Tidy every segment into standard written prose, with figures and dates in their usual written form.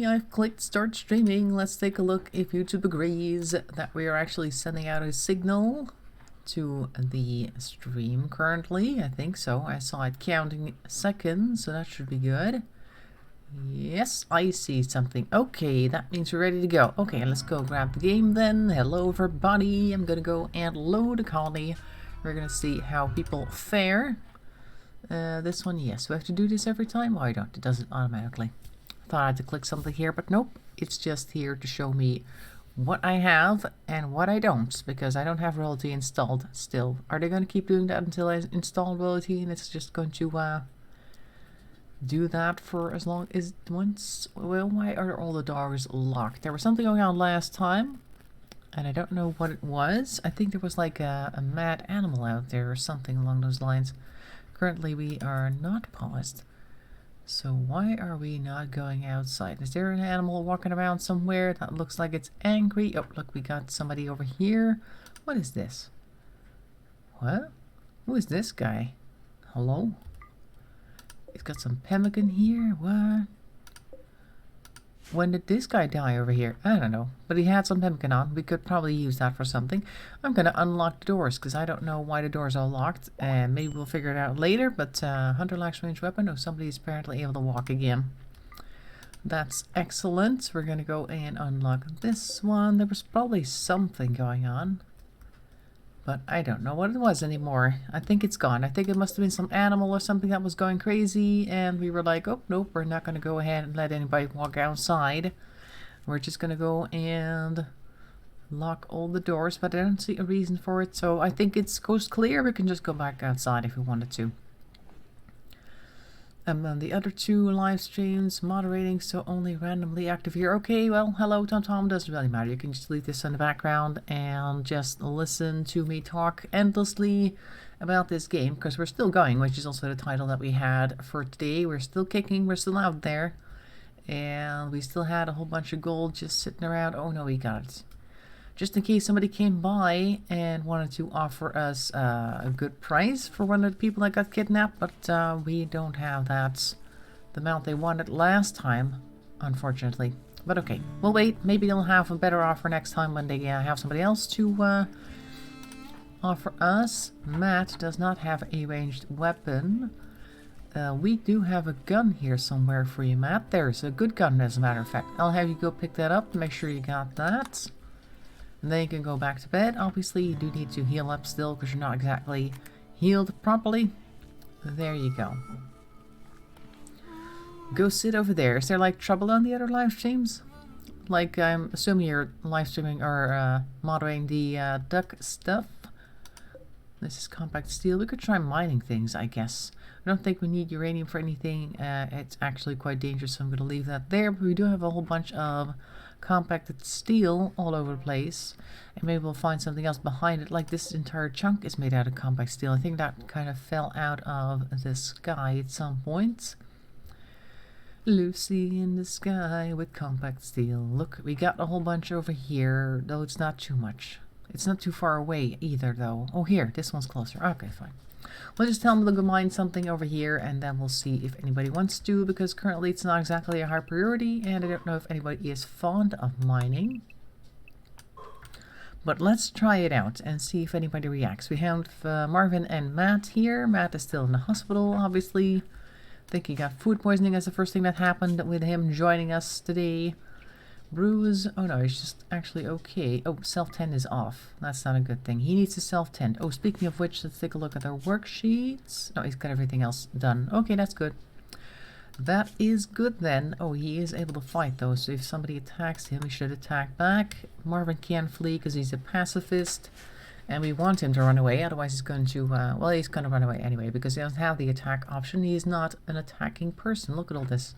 I've clicked start streaming. Let's take a look if YouTube agrees that we are actually sending out a signal to the stream currently. I think so. I saw it counting seconds, so that should be good. Yes, I see something. Okay, that means we're ready to go. Okay, let's go grab the game then. Hello everybody. I'm gonna go and load a colony. We're gonna see how people fare. This one, yes. We have to do this every time? Oh, I don't. It does it automatically. Thought I had to click something here, but nope. It's just here to show me what I have and what I don't, because I don't have Royalty installed still. Are they going to keep doing that until I install Royalty and it's just going to do that for as long as once? Well, why are all the doors locked? There was something going on last time, and I don't know what it was. I think there was like a mad animal out there or something along those lines. Currently we are not paused. So why are we not going outside? Is there an animal walking around somewhere that looks like it's angry? Oh, look, we got somebody over here. What is this? What? Who is this guy? Hello? He's got some pemmican here. What? When did this guy die over here? I don't know. But he had some pemmican on. We could probably use that for something. I'm going to unlock the doors because I don't know why the doors are locked. And maybe we'll figure it out later. But Hunter lacks range weapon. Oh, somebody's apparently able to walk again. That's excellent. We're going to go and unlock this one. There was probably something going on. But I don't know what it was anymore. I think it's gone. I think it must have been some animal or something that was going crazy. And we were like, oh, nope, we're not going to go ahead and let anybody walk outside. We're just going to go and lock all the doors. But I don't see a reason for it. So I think it's coast clear. We can just go back outside if we wanted to. And then the other two live streams, moderating, so only randomly active here. Okay, well, hello, Tom. Doesn't really matter. You can just leave this in the background and just listen to me talk endlessly about this game, because we're still going, which is also the title that we had for today. We're still kicking. We're still out there. And we still had a whole bunch of gold just sitting around. Oh, no, we got it. Just in case somebody came by and wanted to offer us a good price for one of the people that got kidnapped, but we don't have that, the amount they wanted last time, unfortunately. But okay, we'll wait. Maybe they'll have a better offer next time when they have somebody else to offer us. Matt does not have a ranged weapon. We do have a gun here somewhere for you, Matt. There's a good gun, as a matter of fact. I'll have you go pick that up. Make sure you got that. And then you can go back to bed. Obviously, you do need to heal up still because you're not exactly healed properly. There you go. Go sit over there. Is there like trouble on the other live streams? Like, I'm assuming you're live streaming or moderating the duck stuff. This is compact steel. We could try mining things, I guess. I don't think we need uranium for anything. It's actually quite dangerous, so I'm going to leave that there. But we do have a whole bunch of compacted steel all over the place, and maybe we'll find something else behind it. Like this entire chunk is made out of compact steel. I think that kind of fell out of the sky at some point. Lucy in the sky with compact steel. Look, we got a whole bunch over here, though it's not too much. It's not too far away either, though. Oh, here, this one's closer. Okay, fine. We'll just tell them to go mine something over here, and then we'll see if anybody wants to, because currently it's not exactly a high priority, and I don't know if anybody is fond of mining. But let's try it out and see if anybody reacts. We have Marvin and Matt here. Matt is still in the hospital, obviously. I think he got food poisoning as the first thing that happened with him joining us today. Bruise. Oh no, he's just actually okay. Oh, self-tend is off. That's not a good thing. He needs to self-tend. Oh, speaking of which, let's take a look at their worksheets. No, he's got everything else done. Okay, that's good. That is good then. Oh, he is able to fight though, so if somebody attacks him, he should attack back. Marvin can't flee because he's a pacifist. And we want him to run away, otherwise he's going to, well, he's going to run away anyway, because he doesn't have the attack option. He is not an attacking person. Look at all this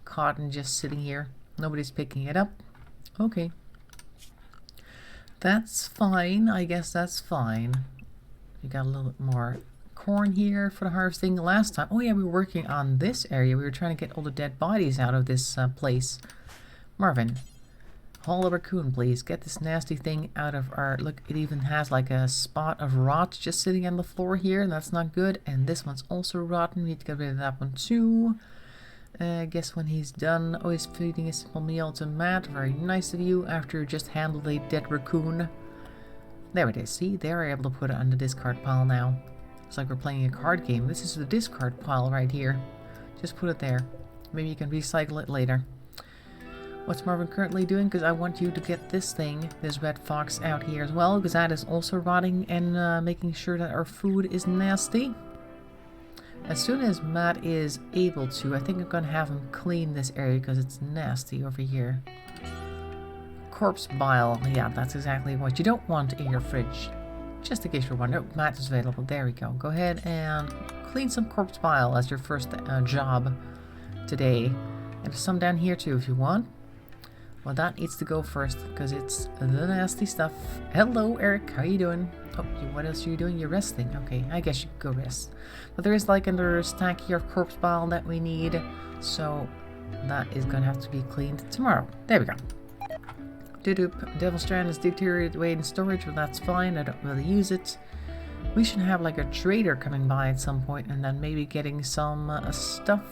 cotton just sitting here. Nobody's picking it up. Okay. That's fine. I guess that's fine. We got a little bit more corn here for the harvesting. Last time, oh yeah, we were working on this area. We were trying to get all the dead bodies out of this place. Marvin, haul a raccoon, please. Get this nasty thing out of our... Look, it even has like a spot of rot just sitting on the floor here. And that's not good. And this one's also rotten. We need to get rid of that one too. Guess when he's done. Oh, he's feeding a simple meal to Matt. Very nice of you after you just handled a dead raccoon. There it is. See, they're able to put it on the discard pile now. It's like we're playing a card game. This is the discard pile right here. Just put it there. Maybe you can recycle it later. What's Marvin currently doing? Because I want you to get this thing, this red fox, out here as well. Because that is also rotting and making sure that our food is nasty. As soon as Matt is able to, I think I'm going to have him clean this area because it's nasty over here. Corpse bile. Yeah, that's exactly what you don't want in your fridge. Just in case you're wondering. Oh, Matt is available. There we go. Go ahead and clean some corpse bile as your first job today. And there's some down here too if you want. Well, that needs to go first because it's the nasty stuff. Hello, Eric. How you doing? Oh, what else are you doing? You're resting. Okay, I guess you could go rest. But there is like another stack here of corpse bile that we need. So that is going to have to be cleaned tomorrow. There we go. Doop. Devil Strand is deteriorated away in storage, but that's fine. I don't really use it. We should have like a trader coming by at some point and then maybe getting some stuff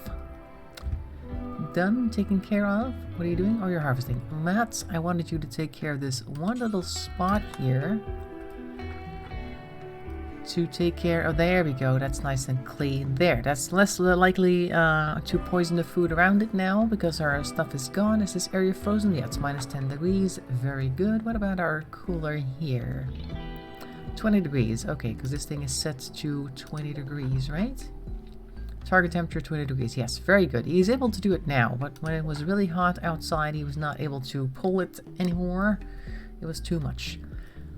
done, taken care of. What are you doing? Oh, you're harvesting. Matt, I wanted you to take care of this one little spot here. To take care of, there we go, that's nice and clean. There, that's less likely to poison the food around it now because our stuff is gone. Is this area frozen? Yeah, it's minus 10 degrees. Very good. What about our cooler here? 20 degrees. Okay, because this thing is set to 20 degrees, right? Target temperature 20 degrees. Yes, very good. He's able to do it now, but when it was really hot outside, he was not able to pull it anymore. It was too much.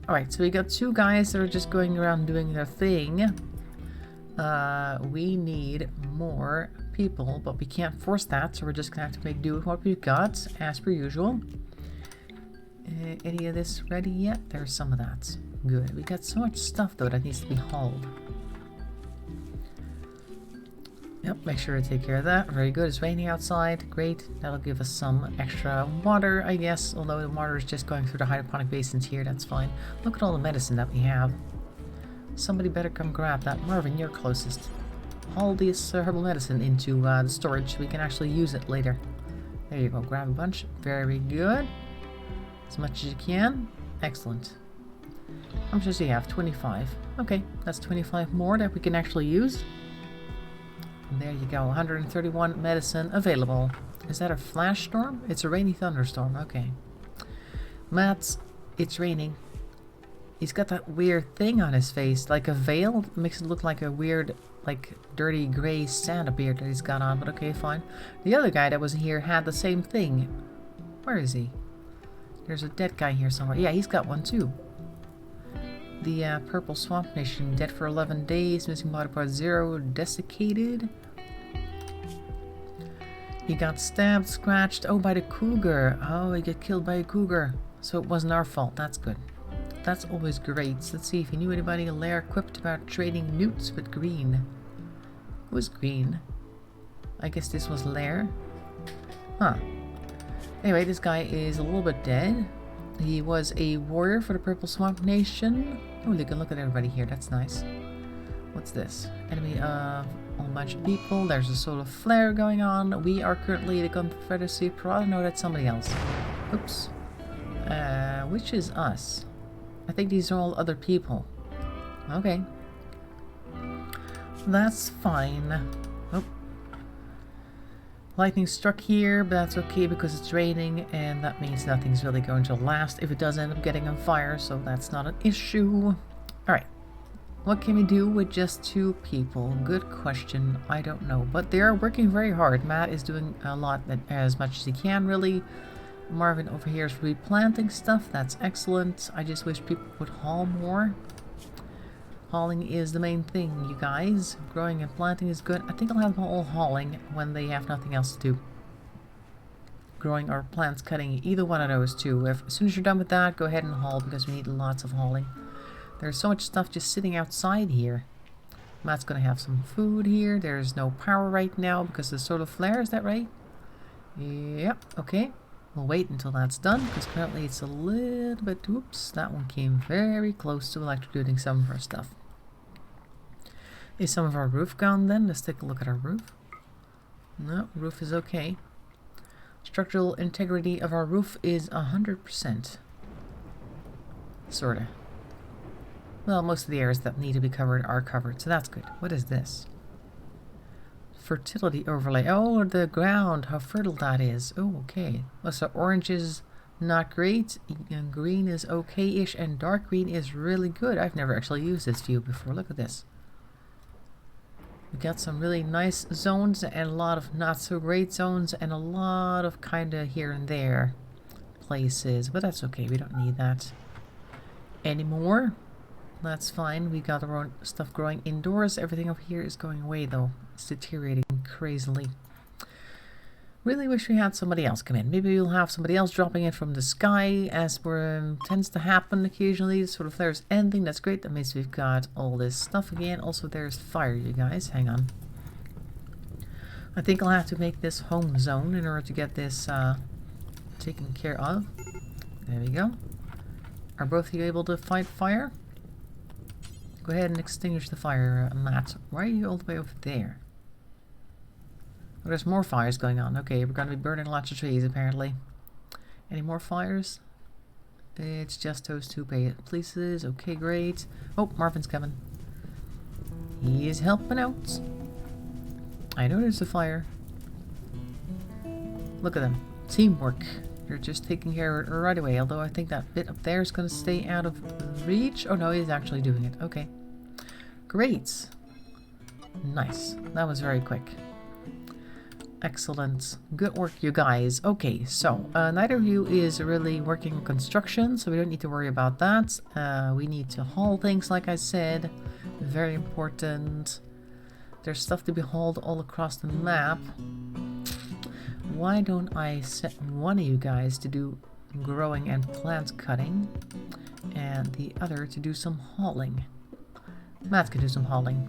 Alright, so we got two guys that are just going around doing their thing. We need more people, but we can't force that, so we're just gonna have to make do with what we've got, as per usual. Any of this ready yet? There's some of that. Good. We got so much stuff, though, that needs to be hauled. Yep, make sure to take care of that. Very good. It's raining outside. Great. That'll give us some extra water, I guess. Although the water is just going through the hydroponic basins here. That's fine. Look at all the medicine that we have. Somebody better come grab that. Marvin, you're closest. Haul this herbal medicine into the storage so we can actually use it later. There you go. Grab a bunch. Very good. As much as you can. Excellent. How much does he have? 25. Okay, that's 25 more that we can actually use. There you go, 131 medicine available. Is that a flash storm? It's a rainy thunderstorm, okay. Matt, it's raining. He's got that weird thing on his face, like a veil. Makes it look like a weird, like, dirty gray Santa beard that he's got on, but okay, fine. The other guy that was here had the same thing. Where is he? There's a dead guy here somewhere. Yeah, he's got one too. The Purple Swamp Nation, dead for 11 days, missing body part 0, desiccated. He got stabbed, scratched, oh, by the cougar. Oh, he got killed by a cougar. So it wasn't our fault, that's good. That's always great. Let's see if you knew anybody a lair equipped about trading newts with green. Who was green? I guess this was lair. Huh. Anyway, this guy is a little bit dead. He was a warrior for the Purple Swamp Nation. Oh, you can look at everybody here. That's nice. What's this? Enemy of a whole bunch of people. There's a solar flare going on. We are currently the Confederacy Pro. No, that's somebody else. Oops. Which is us? I think these are all other people. Okay. That's fine. Oh. Lightning struck here, but that's okay because it's raining, and that means nothing's really going to last if it does end up getting on fire, so that's not an issue. Alright. What can we do with just 2 people? Good question. I don't know. But they are working very hard. Matt is doing a lot, as much as he can, really. Marvin over here is replanting stuff. That's excellent. I just wish people would haul more. Hauling is the main thing, you guys. Growing and planting is good. I think I'll have them all hauling when they have nothing else to do. Growing or plants cutting, either one of those two. As soon as you're done with that, go ahead and haul because we need lots of hauling. There's so much stuff just sitting outside here. Matt's gonna have some food here. There's no power right now because of the solar flare, is that right? Yep, okay. We'll wait until that's done because currently it's a little bit... Oops, that one came very close to electrocuting some of our stuff. Is some of our roof gone then? Let's take a look at our roof. No, roof is okay. Structural integrity of our roof is 100%. Sorta. Well, most of the areas that need to be covered are covered, so that's good. What is this? Fertility overlay. Oh, the ground, how fertile that is. Oh, okay. Well, so orange is not great, and green is okay-ish, and dark green is really good. I've never actually used this view before. Look at this. We got some really nice zones and a lot of not so great zones and a lot of kind of here and there places, but that's okay. We don't need that anymore. That's fine. We got our own stuff growing indoors. Everything over here is going away though. It's deteriorating crazily. Really wish we had somebody else come in. Maybe we'll have somebody else dropping in from the sky, as tends to happen occasionally. Sort of, there's ending. That's great. That means we've got all this stuff again. Also, there's fire, you guys. Hang on. I think I'll have to make this home zone in order to get this taken care of. There we go. Are both of you able to fight fire? Go ahead and extinguish the fire, Matt. Why are you all the way over there? Oh, there's more fires going on. Okay, we're going to be burning lots of trees, apparently. Any more fires? It's just those two places. Okay, great. Oh, Marvin's coming. He is helping out. I know there's a fire. Look at them. Teamwork. You're just taking care of it right away. Although I think that bit up there is going to stay out of reach. Oh, no, he's actually doing it. Okay. Great. Nice. That was very quick. Excellent. Good work, you guys. Okay, so neither of you is really working on construction, so we don't need to worry about that. We need to haul things, like I said. Very important. There's stuff to be hauled all across the map. Why don't I set one of you guys to do growing and plant cutting, and the other to do some hauling? Matt can do some hauling.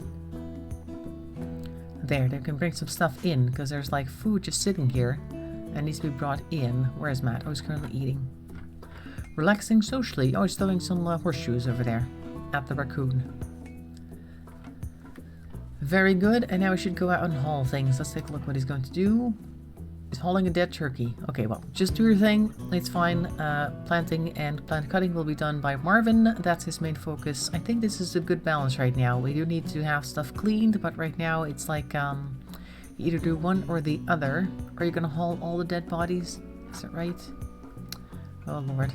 There, they can bring some stuff in, because there's like food just sitting here and needs to be brought in. Where's Matt? Oh, he's currently eating. Relaxing socially. Oh, he's still doing some horseshoes over there at the raccoon. Very good, and now we should go out and haul things. Let's take a look what he's going to do. He's hauling a dead turkey. Okay, well, just do your thing. It's fine. Planting and plant cutting will be done by Marvin. That's his main focus. I think this is a good balance right now. We do need to have stuff cleaned, but right now it's like you either do one or the other. Are you going to haul all the dead bodies? Is that right? Oh, Lord.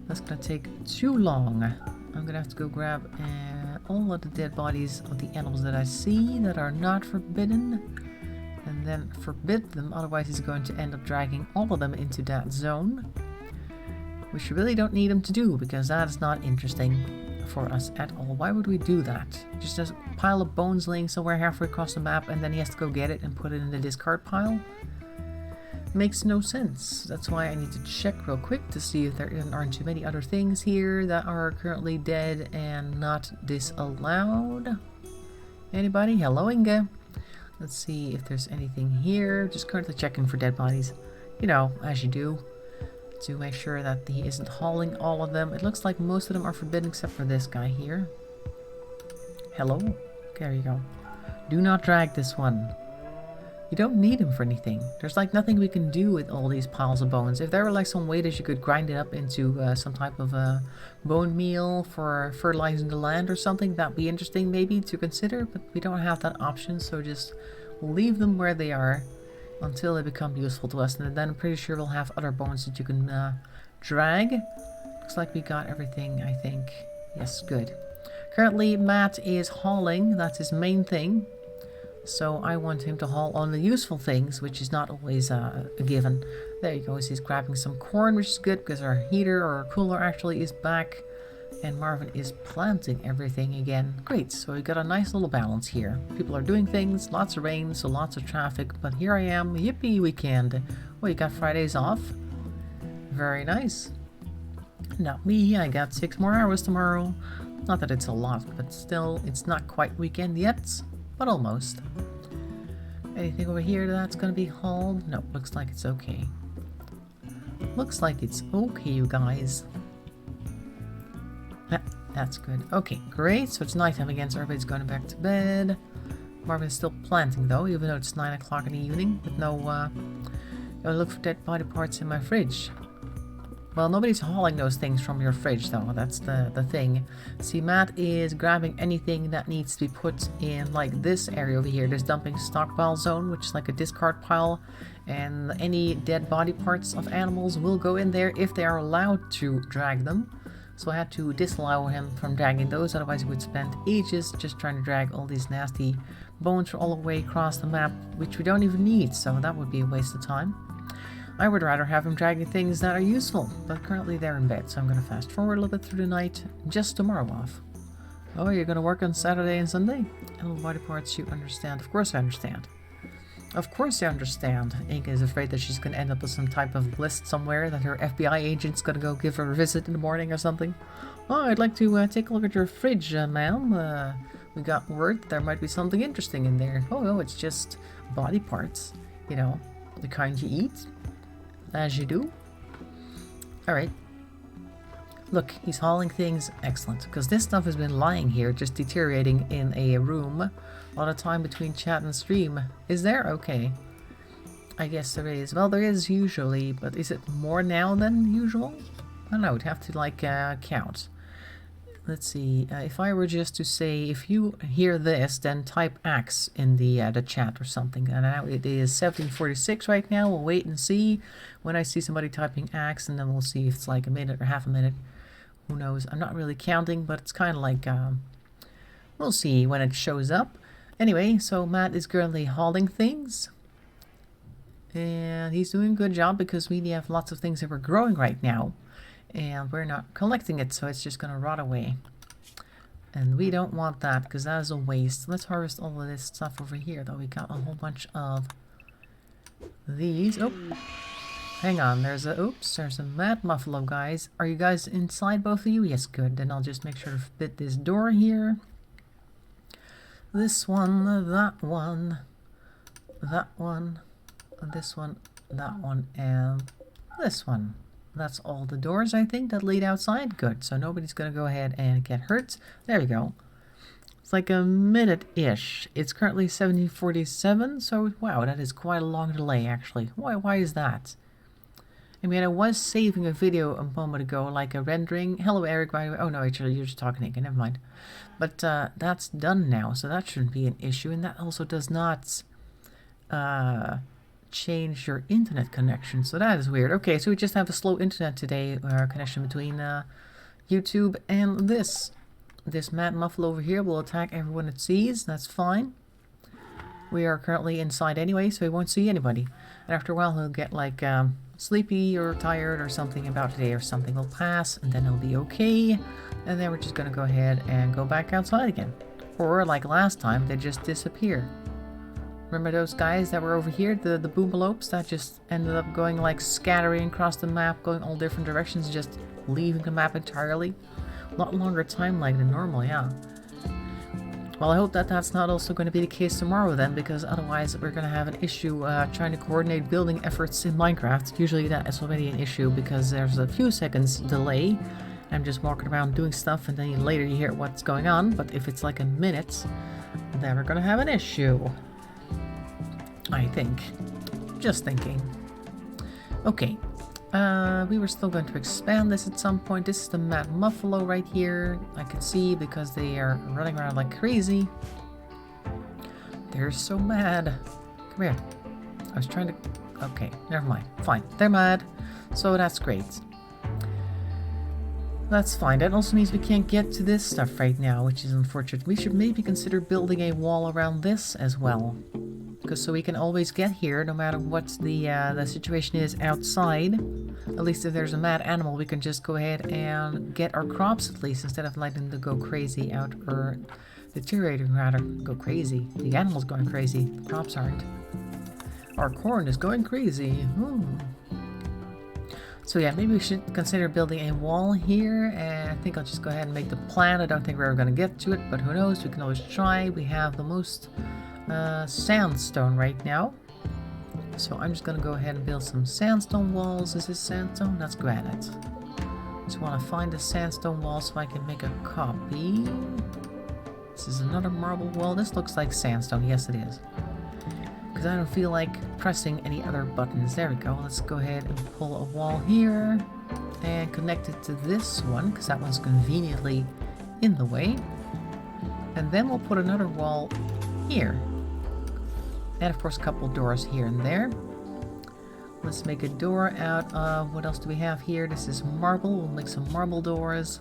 That's going to take too long. I'm going to have to go grab all of the dead bodies of the animals that I see that are not forbidden. And then forbid them, otherwise he's going to end up dragging all of them into that zone. Which we really don't need him to do, because that is not interesting for us at all. Why would we do that? Just a pile of bones laying somewhere halfway across the map, and then he has to go get it and put it in the discard pile? Makes no sense. That's why I need to check real quick to see if there aren't too many other things here that are currently dead and not disallowed. Anybody? Hello, Inga. Let's see if there's anything here. Just currently checking for dead bodies. You know, as you do. To make sure that he isn't hauling all of them. It looks like most of them are forbidden except for this guy here. Hello? There you go. Do not drag this one. You don't need him for anything. There's like nothing we can do with all these piles of bones. If there were like some way that you could grind it up into some type of bone meal for fertilizing the land or something, that'd be interesting maybe to consider, but we don't have that option, so just leave them where they are until they become useful to us, and then I'm pretty sure we'll have other bones that you can drag. Looks like we got everything, I think. Yes, good. Currently Matt is hauling, that's his main thing. So I want him to haul on the useful things, which is not always a given. There you go. He's grabbing some corn, which is good because our heater or our cooler actually is back. And Marvin is planting everything again. Great. So we got a nice little balance here. People are doing things, lots of rain, so lots of traffic. But here I am. Yippee weekend. Well, you got Fridays off. Very nice. Not me. I got 6 more hours tomorrow. Not that it's a lot, but still, it's not quite weekend yet. But almost. Anything over here that's going to be hauled? No, looks like it's okay. Looks like it's okay, you guys. That's good. Okay, great. So it's nighttime again, so everybody's going back to bed. Marvin is still planting though, even though it's 9 o'clock in the evening, with no, I look for dead body parts in my fridge. Well, nobody's hauling those things from your fridge though, that's the thing. See, Matt is grabbing anything that needs to be put in like this area over here, this dumping stockpile zone, which is like a discard pile. And any dead body parts of animals will go in there if they are allowed to drag them. So I had to disallow him from dragging those, otherwise he would spend ages just trying to drag all these nasty bones all the way across the map, which we don't even need, so that would be a waste of time. I would rather have him dragging things that are useful, but currently they're in bed, so I'm going to fast forward a little bit through the night, just tomorrow off. Oh, you're going to work on Saturday and Sunday? Animal body parts, you understand. Of course I understand. Of course I understand. Inka is afraid that she's going to end up with some type of list somewhere, that her FBI agent's going to go give her a visit in the morning or something. Oh, I'd like to take a look at your fridge, ma'am. We got word there might be something interesting in there. Oh, no, it's just body parts. You know, the kind you eat. As you do. Alright. Look, he's hauling things. Excellent. Because this stuff has been lying here, just deteriorating in a room. A lot of time between chat and stream. Is there? Okay. I guess there is. Well, there is usually, but is it more now than usual? I don't know. I'd have to, like, count. Let's see. If I were just to say, if you hear this, then type X in the chat or something. And now it is 17:46 right now. We'll wait and see when I see somebody typing X, and then we'll see if it's like a minute or half a minute. Who knows? I'm not really counting, but it's kind of like, we'll see when it shows up. Anyway, so Matt is currently hauling things. And he's doing a good job because we have lots of things that we're growing right now. And we're not collecting it, so it's just going to rot away. And we don't want that, because that is a waste. Let's harvest all of this stuff over here, though. We got a whole bunch of these. Oh, hang on. There's a mad muffalo, guys. Are you guys inside, both of you? Yes, good. Then I'll just make sure to fit this door here. This one, that one, that one, this one, that one, and this one. That's all the doors, I think, that lead outside. Good. So nobody's going to go ahead and get hurt. There we go. It's like a minute-ish. It's currently 17:47. So, wow, that is quite a long delay, actually. Why is that? I mean, I was saving a video a moment ago, like a rendering. Hello, Eric, by the way. Oh, no, actually, you're just talking again. Never mind. But that's done now, so that shouldn't be an issue. And that also does not change your internet connection, so that is weird. Okay, so we just have a slow internet today, connection between YouTube and this mad muffalo over here will attack everyone it sees. That's fine. We are currently inside anyway, so he won't see anybody, and after a while he'll get like sleepy or tired or something about today or something. Will pass, and then he'll be okay, and then we're just gonna go ahead and go back outside again, or like last time they just disappear. Remember those guys that were over here, the boomalopes that just ended up going like scattering across the map, going all different directions, just leaving the map entirely? A lot longer timeline than normal, yeah. Well, I hope that that's not also going to be the case tomorrow then, because otherwise we're going to have an issue trying to coordinate building efforts in Minecraft. Usually that is already an issue because there's a few seconds delay. I'm just walking around doing stuff and then later you hear what's going on, but if it's like a minute, then we're going to have an issue. I think. Just thinking. Okay. We were still going to expand this at some point. This is the mad muffalo right here. I can see because they are running around like crazy. They're so mad. Come here. I was trying to... Okay, never mind. Fine. They're mad. So that's great. That's fine. That also means we can't get to this stuff right now, which is unfortunate. We should maybe consider building a wall around this as well. Because so we can always get here no matter what the situation is outside. At least if there's a mad animal, we can just go ahead and get our crops at least, instead of letting them go crazy out, or deteriorating rather. Go crazy. The animal's going crazy. The crops aren't. Our corn is going crazy. So yeah, maybe we should consider building a wall here, and I think I'll just go ahead and make the plan. I don't think we're ever going to get to it, but who knows, we can always try. We have the most sandstone right now, so I'm just going to go ahead and build some sandstone walls. Is this sandstone? That's granite. Just want to find the sandstone wall so I can make a copy. This is another marble wall. This looks like sandstone. Yes, it is. Because I don't feel like pressing any other buttons. There we go. Let's go ahead and pull a wall here and connect it to this one, because that one's conveniently in the way. And then we'll put another wall here. And of course a couple doors here and there. Let's make a door out of, what else do we have here? This is marble. We'll make some marble doors.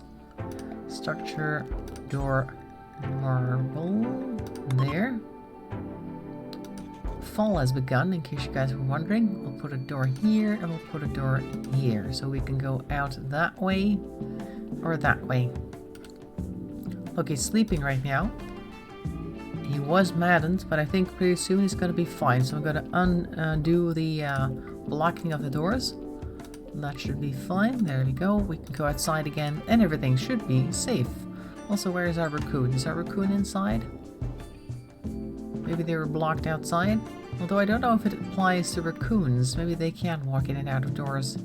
Structure, door, marble. There. Fall has begun, in case you guys were wondering. We'll put a door here and we'll put a door here. So we can go out that way or that way. Look, he's sleeping right now. He was maddened, but I think pretty soon he's going to be fine. So I'm going to undo the blocking of the doors. That should be fine. There we go. We can go outside again and everything should be safe. Also, where is our raccoon? Is our raccoon inside? Maybe they were blocked outside? Although I don't know if it applies to raccoons. Maybe they can walk in and out of doors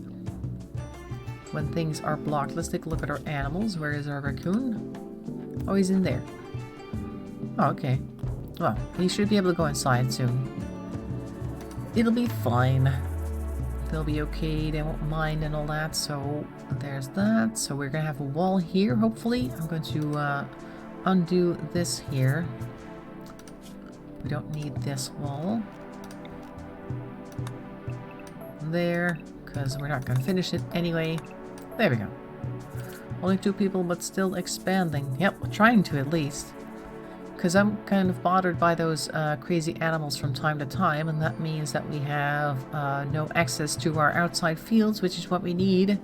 when things are blocked. Let's take a look at our animals. Where is our raccoon? Oh, he's in there. Oh, okay. Well, he should be able to go inside soon. It'll be fine. They'll be okay. They won't mind and all that. So there's that. So we're going to have a wall here, hopefully. I'm going to undo this here. We don't need this wall. There, because we're not going to finish it anyway. There we go. Only 2 people, but still expanding. Yep, trying to at least. Because I'm kind of bothered by those crazy animals from time to time, and that means that we have no access to our outside fields, which is what we need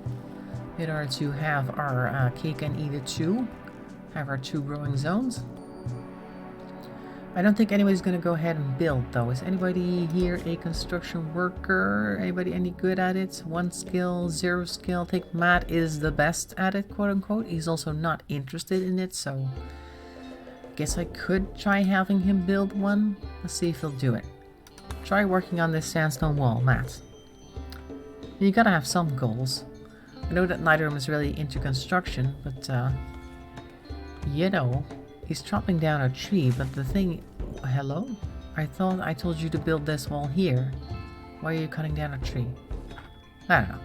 in order to have our cake and eat it too. Have our 2 growing zones. I don't think anybody's going to go ahead and build, though. Is anybody here a construction worker? Anybody any good at it? 1 skill, 0 skill. I think Matt is the best at it, quote-unquote. He's also not interested in it, so guess I could try having him build one. Let's see if he'll do it. Try working on this sandstone wall, Matt. You gotta have some goals. I know that neither of them is really into construction, but, you know, he's chopping down a tree, but the thing... Hello? I thought I told you to build this wall here. Why are you cutting down a tree? I don't know.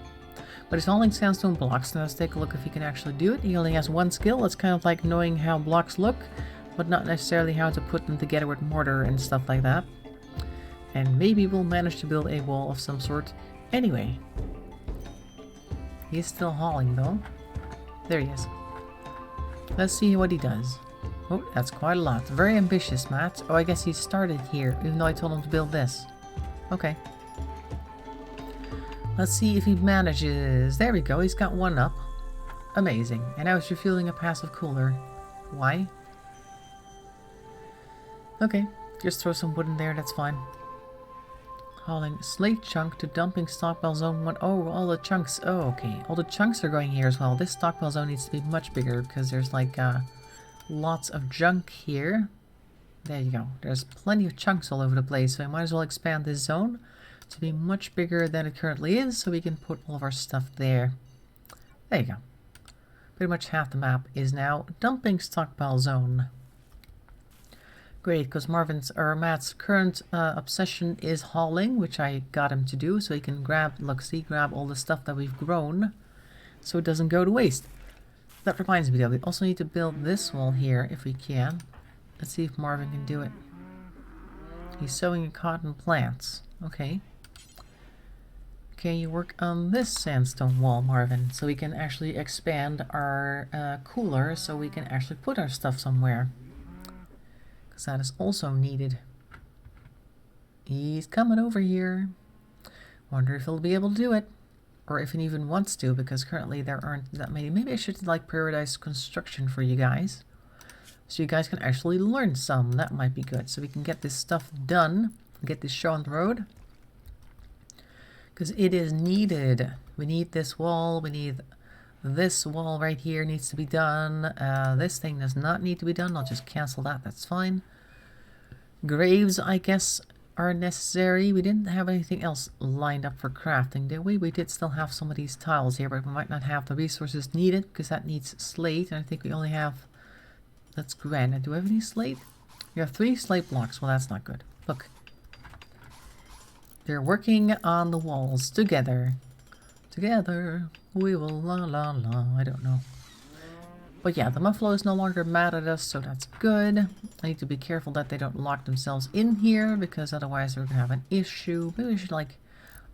But he's hauling sandstone blocks, so let's take a look if he can actually do it. He only has 1 skill. It's kind of like knowing how blocks look, but not necessarily how to put them together with mortar and stuff like that. And maybe we'll manage to build a wall of some sort anyway. He's still hauling though. There he is. Let's see what he does. Oh, that's quite a lot. Very ambitious, Matt. Oh, I guess he started here, even though I told him to build this. Okay. Let's see if he manages. There we go. He's got 1 up. Amazing. And now he's refueling a passive cooler. Why? Okay. Just throw some wood in there. That's fine. Hauling slate chunk to dumping stockpile zone 1. Oh, all the chunks. Oh, okay. All the chunks are going here as well. This stockpile zone needs to be much bigger because there's like lots of junk here. There you go. There's plenty of chunks all over the place, so I might as well expand this zone to be much bigger than it currently is, so we can put all of our stuff there. There you go. Pretty much half the map is now dumping stockpile zone. Great, because Matt's current obsession is hauling, which I got him to do, so he can grab all the stuff that we've grown, so it doesn't go to waste. That reminds me though, we also need to build this wall here if we can. Let's see if Marvin can do it. He's sowing cotton plants. Okay. Okay, you work on this sandstone wall, Marvin, so we can actually expand our cooler so we can actually put our stuff somewhere. Because that is also needed. He's coming over here. Wonder if he'll be able to do it. Or if he even wants to, because currently there aren't that many. Maybe I should like prioritize construction for you guys. So you guys can actually learn some. That might be good. So we can get this stuff done. Get this show on the road. Because it is needed. We need this wall. We need this wall right here needs to be done. This thing does not need to be done. I'll just cancel that. That's fine. Graves, I guess, are necessary. We didn't have anything else lined up for crafting, did we? We did still have some of these tiles here, but we might not have the resources needed because that needs slate, and I think we only have That's granite. Do we have any slate? We have 3 slate blocks. Well, that's not good. Look. They're working on the walls together. Together, we will la la la. I don't know. But yeah, the Muffalo is no longer mad at us, so that's good. I need to be careful that they don't lock themselves in here, because otherwise we're going to have an issue. Maybe we should, like,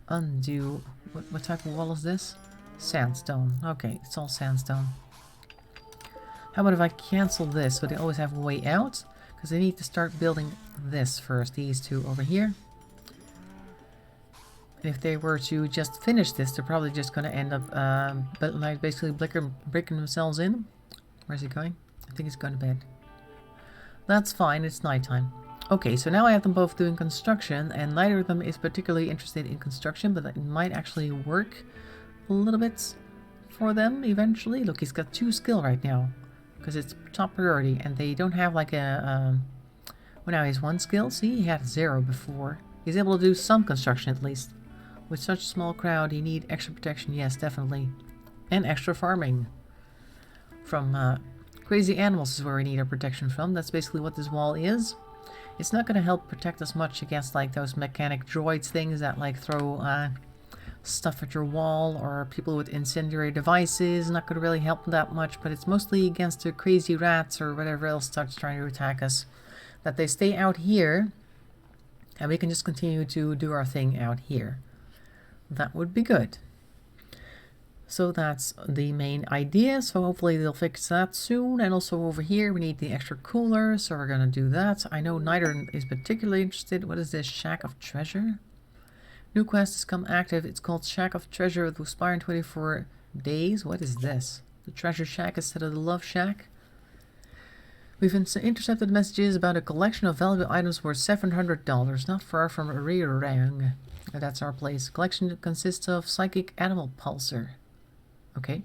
undo... What type of wall is this? Sandstone. Okay, it's all sandstone. How about if I cancel this, so they always have a way out? Because they need to start building this first, these two over here. And if they were to just finish this, they're probably just going to end up but like basically breaking themselves in. Where's he going? I think he's going to bed. That's fine, it's nighttime. Okay, so now I have them both doing construction, and neither of them is particularly interested in construction, but that might actually work a little bit for them eventually. Look, he's got 2 skill right now, because it's top priority, and they don't have like a... well, now he has 1 skill. See, he had 0 before. He's able to do some construction at least. With such a small crowd, you need extra protection, yes, definitely. And extra farming. From crazy animals is where we need our protection from. That's basically what this wall is. It's not going to help protect us much against like those mechanic droids things that like throw stuff at your wall, or people with incendiary devices. Not going to really help that much, but it's mostly against the crazy rats or whatever else starts trying to attack us. That they stay out here, and we can just continue to do our thing out here. That would be good. So that's the main idea, so hopefully they'll fix that soon. And also over here we need the extra cooler, so we're gonna do that. I know neither is particularly interested. What is this? Shack of Treasure? New quest has come active. It's called Shack of Treasure with expire in 24 days. What is this? The Treasure Shack instead of the Love Shack? We've intercepted messages about a collection of valuable items worth $700, not far from Rirang. That's our place. Collection consists of Psychic Animal Pulsar. Okay.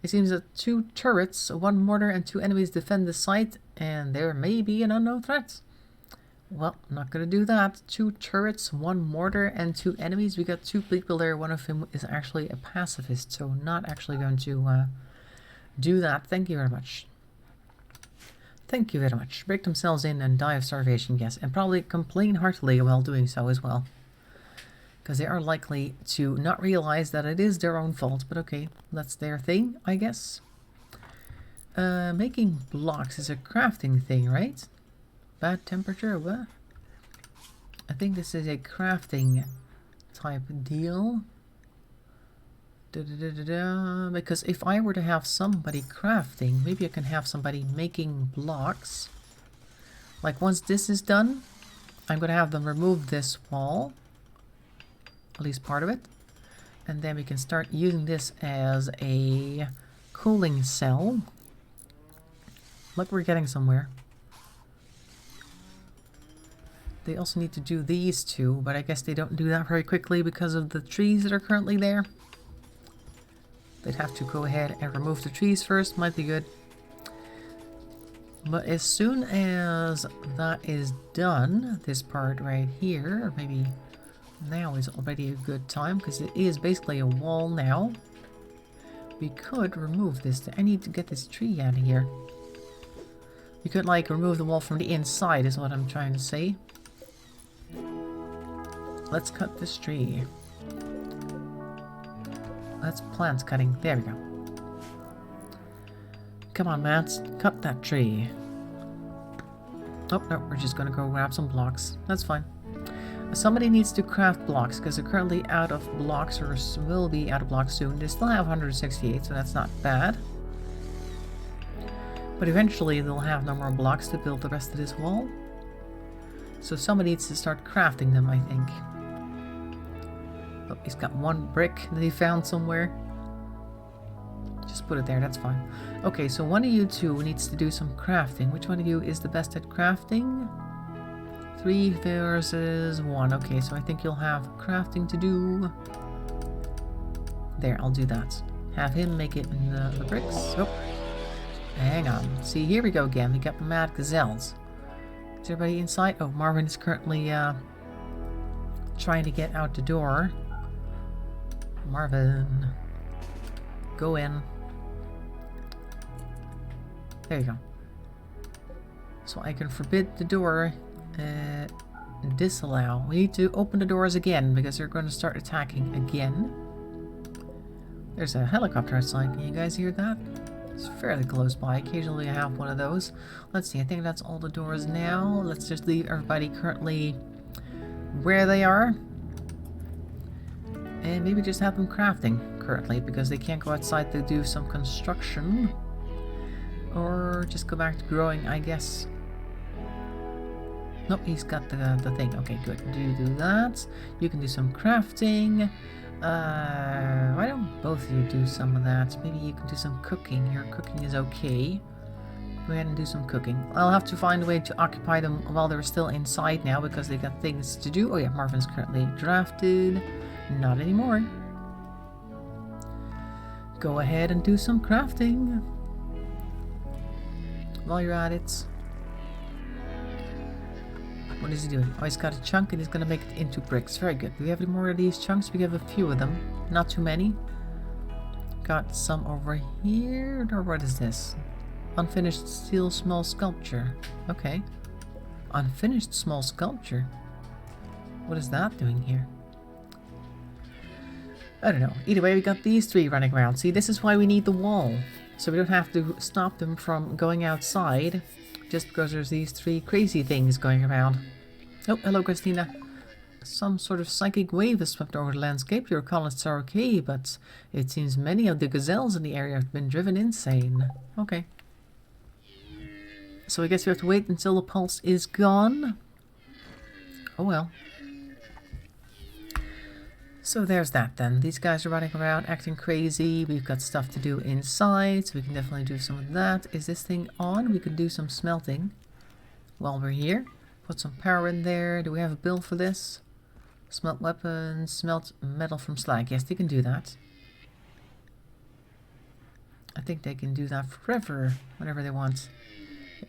It seems that 2 turrets, 1 mortar, and 2 enemies defend the site, and there may be an unknown threat. Well, I'm not going to do that. 2 turrets, 1 mortar, and 2 enemies. We got 2 people there. One of them is actually a pacifist, so not actually going to do that. Thank you very much. Thank you very much. Break themselves in and die of starvation, yes, and probably complain heartily while doing so as well. Because they are likely to not realize that it is their own fault, but okay, that's their thing, I guess. Making blocks is a crafting thing, right? Bad temperature, what? I think this is a crafting type deal. Because if I were to have somebody crafting, maybe I can have somebody making blocks. Like once this is done, I'm going to have them remove this wall. At least part of it. And then we can start using this as a cooling cell. Look, we're getting somewhere. They also need to do these 2, but I guess they don't do that very quickly because of the trees that are currently there. They'd have to go ahead and remove the trees first, might be good. But as soon as that is done, this part right here, or maybe now is already a good time, because it is basically a wall now. We could remove this. I need to get this tree out of here. We could like remove the wall from the inside is what I'm trying to say. Let's cut this tree. That's plant cutting. There we go. Come on, Matt. Cut that tree. Oh, no, we're just gonna go grab some blocks. That's fine. Somebody needs to craft blocks, because they're currently out of blocks, or will be out of blocks soon. They still have 168, so that's not bad. But eventually they'll have no more blocks to build the rest of this wall. So somebody needs to start crafting them, I think. Oh, he's got 1 brick that he found somewhere. Just put it there, that's fine. Okay, so one of you 2 needs to do some crafting. Which one of you is the best at crafting? 3 versus 1. Okay, so I think you'll have crafting to do. There, I'll do that. Have him make it in the bricks. Oh, hang on. See, here we go again. We got mad gazelles. Is everybody inside? Oh, Marvin is currently trying to get out the door. Marvin, go in. There you go. So I can forbid the door. Disallow. We need to open the doors again because they're going to start attacking again. There's a helicopter outside. Can you guys hear that? It's fairly close by. Occasionally I have one of those. Let's see. I think that's all the doors now. Let's just leave everybody currently where they are. And maybe just have them crafting currently because they can't go outside to do some construction. Or just go back to growing, I guess. Nope, he's got the thing. Okay, good. Do that. You can do some crafting. Why don't both of you do some of that? Maybe you can do some cooking. Your cooking is okay. Go ahead and do some cooking. I'll have to find a way to occupy them while they're still inside now because they got things to do. Oh yeah, Marvin's currently drafted. Not anymore. Go ahead and do some crafting while you're at it. What is he doing? Oh, he's got a chunk and he's going to make it into bricks. Very good. Do we have any more of these chunks? We have a few of them. Not too many. Got some over here. Or what is this? Unfinished steel small sculpture. Okay. Unfinished small sculpture? What is that doing here? I don't know. Either way, we got these three running around. See, this is why we need the wall. So we don't have to stop them from going outside. Just because there's these three crazy things going around. Oh, hello Christina. Some sort of psychic wave has swept over the landscape. Your colonists are okay, but it seems many of the gazelles in the area have been driven insane. Okay. So I guess we have to wait until the pulse is gone. Oh well. So there's that then. These guys are running around acting crazy. We've got stuff to do inside, so we can definitely do some of that. Is this thing on? We can do some smelting while we're here. Put some power in there. Do we have a bill for this? Smelt weapons, smelt metal from slag. Yes, they can do that. I think they can do that forever, whenever they want.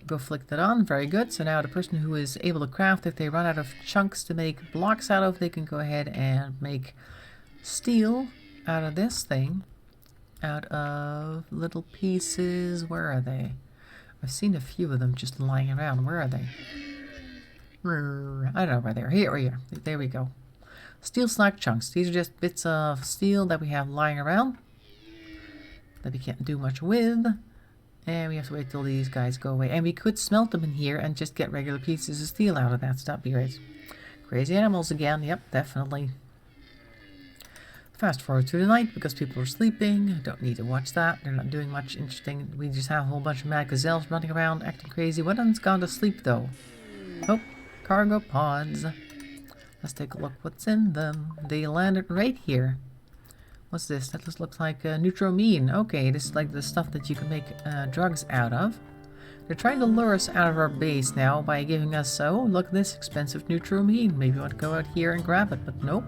Go flick that on. Very good. So now the person who is able to craft, if they run out of chunks to make blocks out of, they can go ahead and make steel out of this thing. Out of little pieces. Where are they? I've seen a few of them just lying around. Where are they? I don't know where they are. Here we are. There we go. Steel slag chunks. These are just bits of steel that we have lying around that we can't do much with. And we have to wait till these guys go away. And we could smelt them in here and just get regular pieces of steel out of that. So that'd be great. Crazy animals again. Yep, definitely. Fast forward to the night because people are sleeping. Don't need to watch that. They're not doing much interesting. We just have a whole bunch of mad gazelles running around acting crazy. One of them's gone to sleep though. Oh, cargo pods. Let's take a look what's in them. They landed right here. What's this? That just looks like neutramine. Okay, this is like the stuff that you can make drugs out of. They're trying to lure us out of our base now by giving us, oh, look, this expensive neutramine. Maybe we want to go out here and grab it, but nope.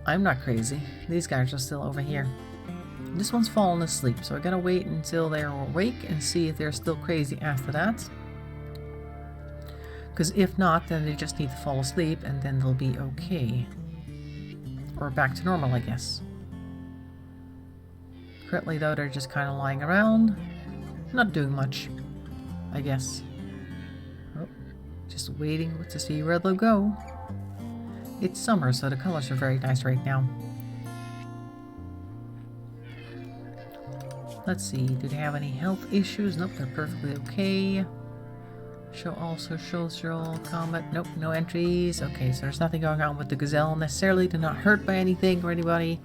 I'm not crazy. These guys are still over here. This one's fallen asleep, so I gotta wait until they're awake and see if they're still crazy after that. Because if not, then they just need to fall asleep and then they'll be okay. Or back to normal, I guess. Currently, though, they're just kind of lying around. Not doing much, I guess. Oh, just waiting to see where they'll go. It's summer, so the colors are very nice right now. Let's see, do they have any health issues? Nope, they're perfectly okay. Show all social combat. Nope, no entries. Okay, so there's nothing going on with the gazelle necessarily. They're not hurt by anything or anybody.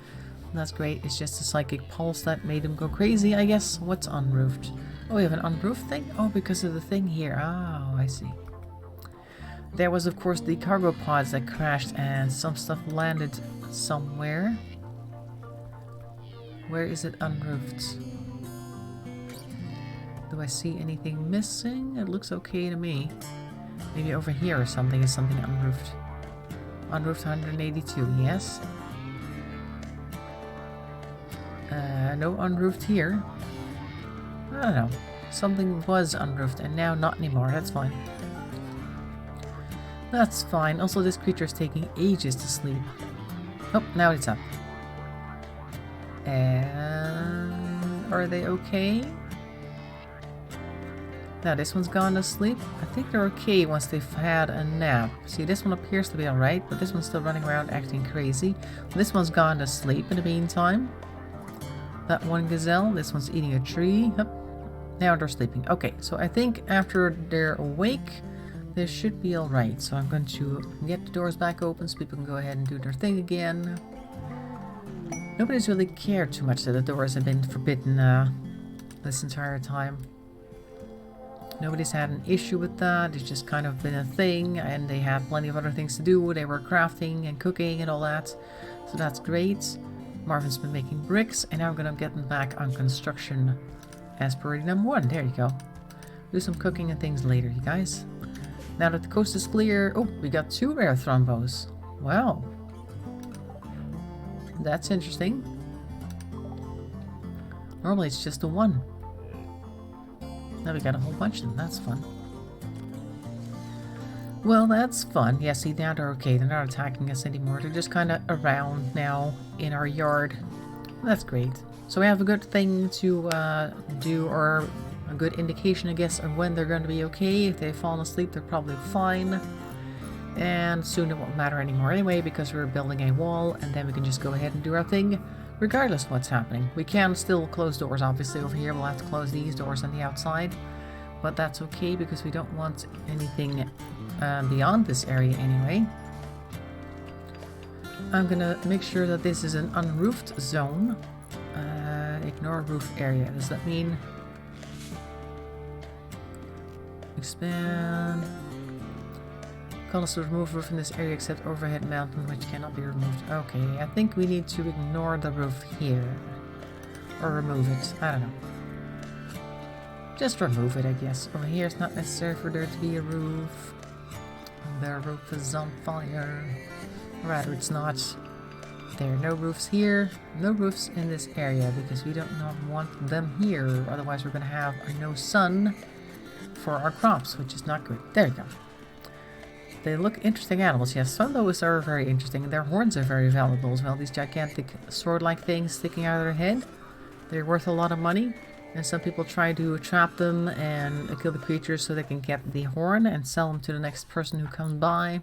That's great. It's just a psychic pulse that made them go crazy, I guess. What's unroofed? Oh, we have an unroofed thing? Oh, because of the thing here. Oh, I see. There was, of course, the cargo pods that crashed and some stuff landed somewhere. Where is it unroofed? Do I see anything missing? It looks okay to me. Maybe over here or something is something unroofed. Unroofed 182, yes. No unroofed here. I don't know. Something was unroofed and now not anymore. That's fine. That's fine. Also, this creature is taking ages to sleep. Oh, now it's up. And are they okay? Now this one's gone to sleep. I think they're okay once they've had a nap. See, this one appears to be alright, but this one's still running around acting crazy. This one's gone to sleep in the meantime. That one gazelle, this one's eating a tree. Yep. Now they're sleeping. Okay, so I think after they're awake, they should be alright. So I'm going to get the doors back open so people can go ahead and do their thing again. Nobody's really cared too much that the doors have been forbidden this entire time. Nobody's had an issue with that. It's just kind of been a thing, and they had plenty of other things to do. They were crafting and cooking and all that, so that's great. Marvin's been making bricks, and now I'm gonna get them back on construction as priority number 1. There you go. Do some cooking and things later, you guys. Now that the coast is clear... Oh, we got 2 rare thrombos. Wow. That's interesting. Normally it's just the 1. Now we got a whole bunch of them. That's fun. Well, that's fun. Yeah, see, now they're okay. They're not attacking us anymore. They're just kind of around now in our yard. That's great. So we have a good thing to do, or a good indication, I guess, of when they're going to be okay. If they've fallen asleep, they're probably fine. And soon it won't matter anymore anyway, because we're building a wall, and then we can just go ahead and do our thing, regardless of what's happening. We can still close doors, obviously, over here. We'll have to close these doors on the outside, but that's okay, because we don't want anything beyond this area anyway. I'm gonna make sure that this is an unroofed zone. Ignore roof area. Does that mean... Expand... Colors to remove roof in this area except overhead mountain, which cannot be removed. Okay, I think we need to ignore the roof here. Or remove it. I don't know. Just remove it, I guess. Over here it's not necessary for there to be a roof. Their roof is on fire. Rather, it's not. There are no roofs here. No roofs in this area because we don't want them here. Otherwise we're going to have no sun for our crops, which is not good. There you go. They look interesting animals, yes. Some of those are very interesting, and their horns are very valuable as well. These gigantic sword-like things sticking out of their head. They're worth a lot of money, and some people try to trap them and kill the creatures so they can get the horn and sell them to the next person who comes by.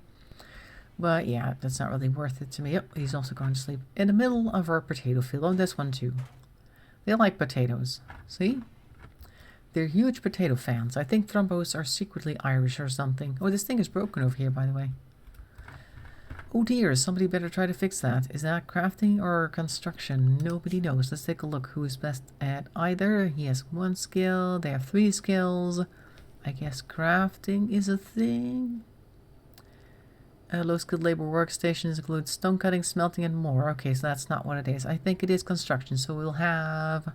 But yeah, that's not really worth it to me. Oh, he's also going to sleep in the middle of our potato field. Oh, this one too. They like potatoes. See? They're huge potato fans. I think thrombos are secretly Irish or something. Oh, this thing is broken over here, by the way. Oh dear, somebody better try to fix that. Is that crafting or construction? Nobody knows. Let's take a look who is best at either. He has 1 skill. They have 3 skills. I guess crafting is a thing. Low-skilled labor workstations include stone cutting, smelting, and more. Okay, so that's not what it is. I think it is construction, so we'll have...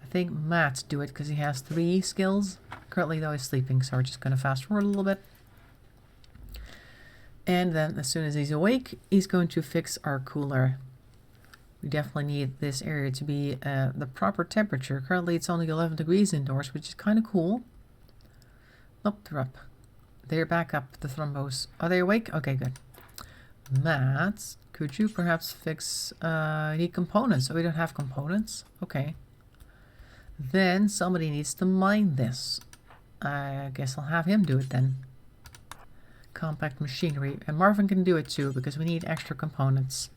I think Matt do it because he has 3 skills. Currently though he's sleeping, so we're just going to fast forward a little bit. And then as soon as he's awake, he's going to fix our cooler. We definitely need this area to be the proper temperature. Currently it's only 11 degrees indoors, which is kind of cool. Oh, they're up. They're back up, the thrombos. Are they awake? Okay, good. Matt, could you perhaps fix need components? Oh, we don't have components? Okay. Then somebody needs to mine this. I guess I'll have him do it then. Compact machinery. And Marvin can do it too, because we need extra components.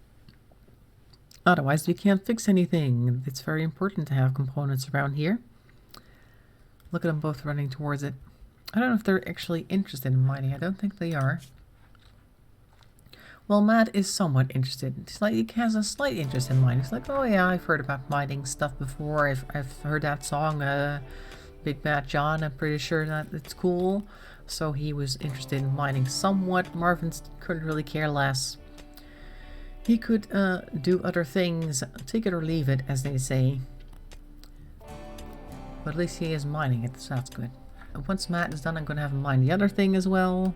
Otherwise we can't fix anything. It's very important to have components around here. Look at them both running towards it. I don't know if they're actually interested in mining. I don't think they are. Well, Matt is somewhat interested. He has a slight interest in mining. He's like, oh yeah, I've heard about mining stuff before. I've heard that song, Big Bad John. I'm pretty sure that it's cool. So he was interested in mining somewhat. Marvin couldn't really care less. He could do other things, take it or leave it, as they say. But at least he is mining it, so that's good. Once Matt is done, I'm going to have him mine the other thing as well.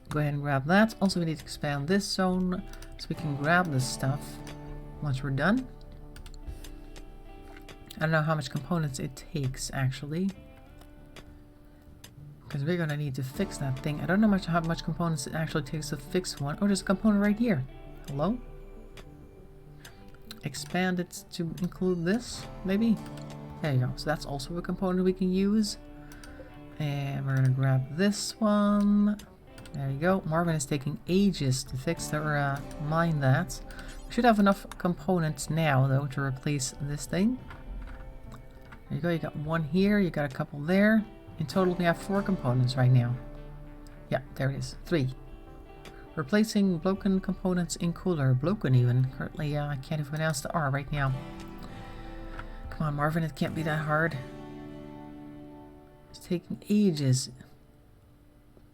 Go ahead and grab that. Also, we need to expand this zone so we can grab this stuff once we're done. I don't know how much components it takes, actually. Because we're going to need to fix that thing. I don't know how much components it actually takes to fix one. Oh, there's a component right here. Hello? Expand it to include this, maybe? There you go. So that's also a component we can use. And we're gonna grab this one. There you go. Marvin is taking ages to fix or mine that. We should have enough components now, though, to replace this thing. There you go. You got one here. You got a couple there. In total, we have 4 components right now. Yeah, there it is. 3. Replacing broken components in cooler. Broken even. Currently, I can't even pronounce the R right now. Come on, Marvin. It can't be that hard. It's taking ages.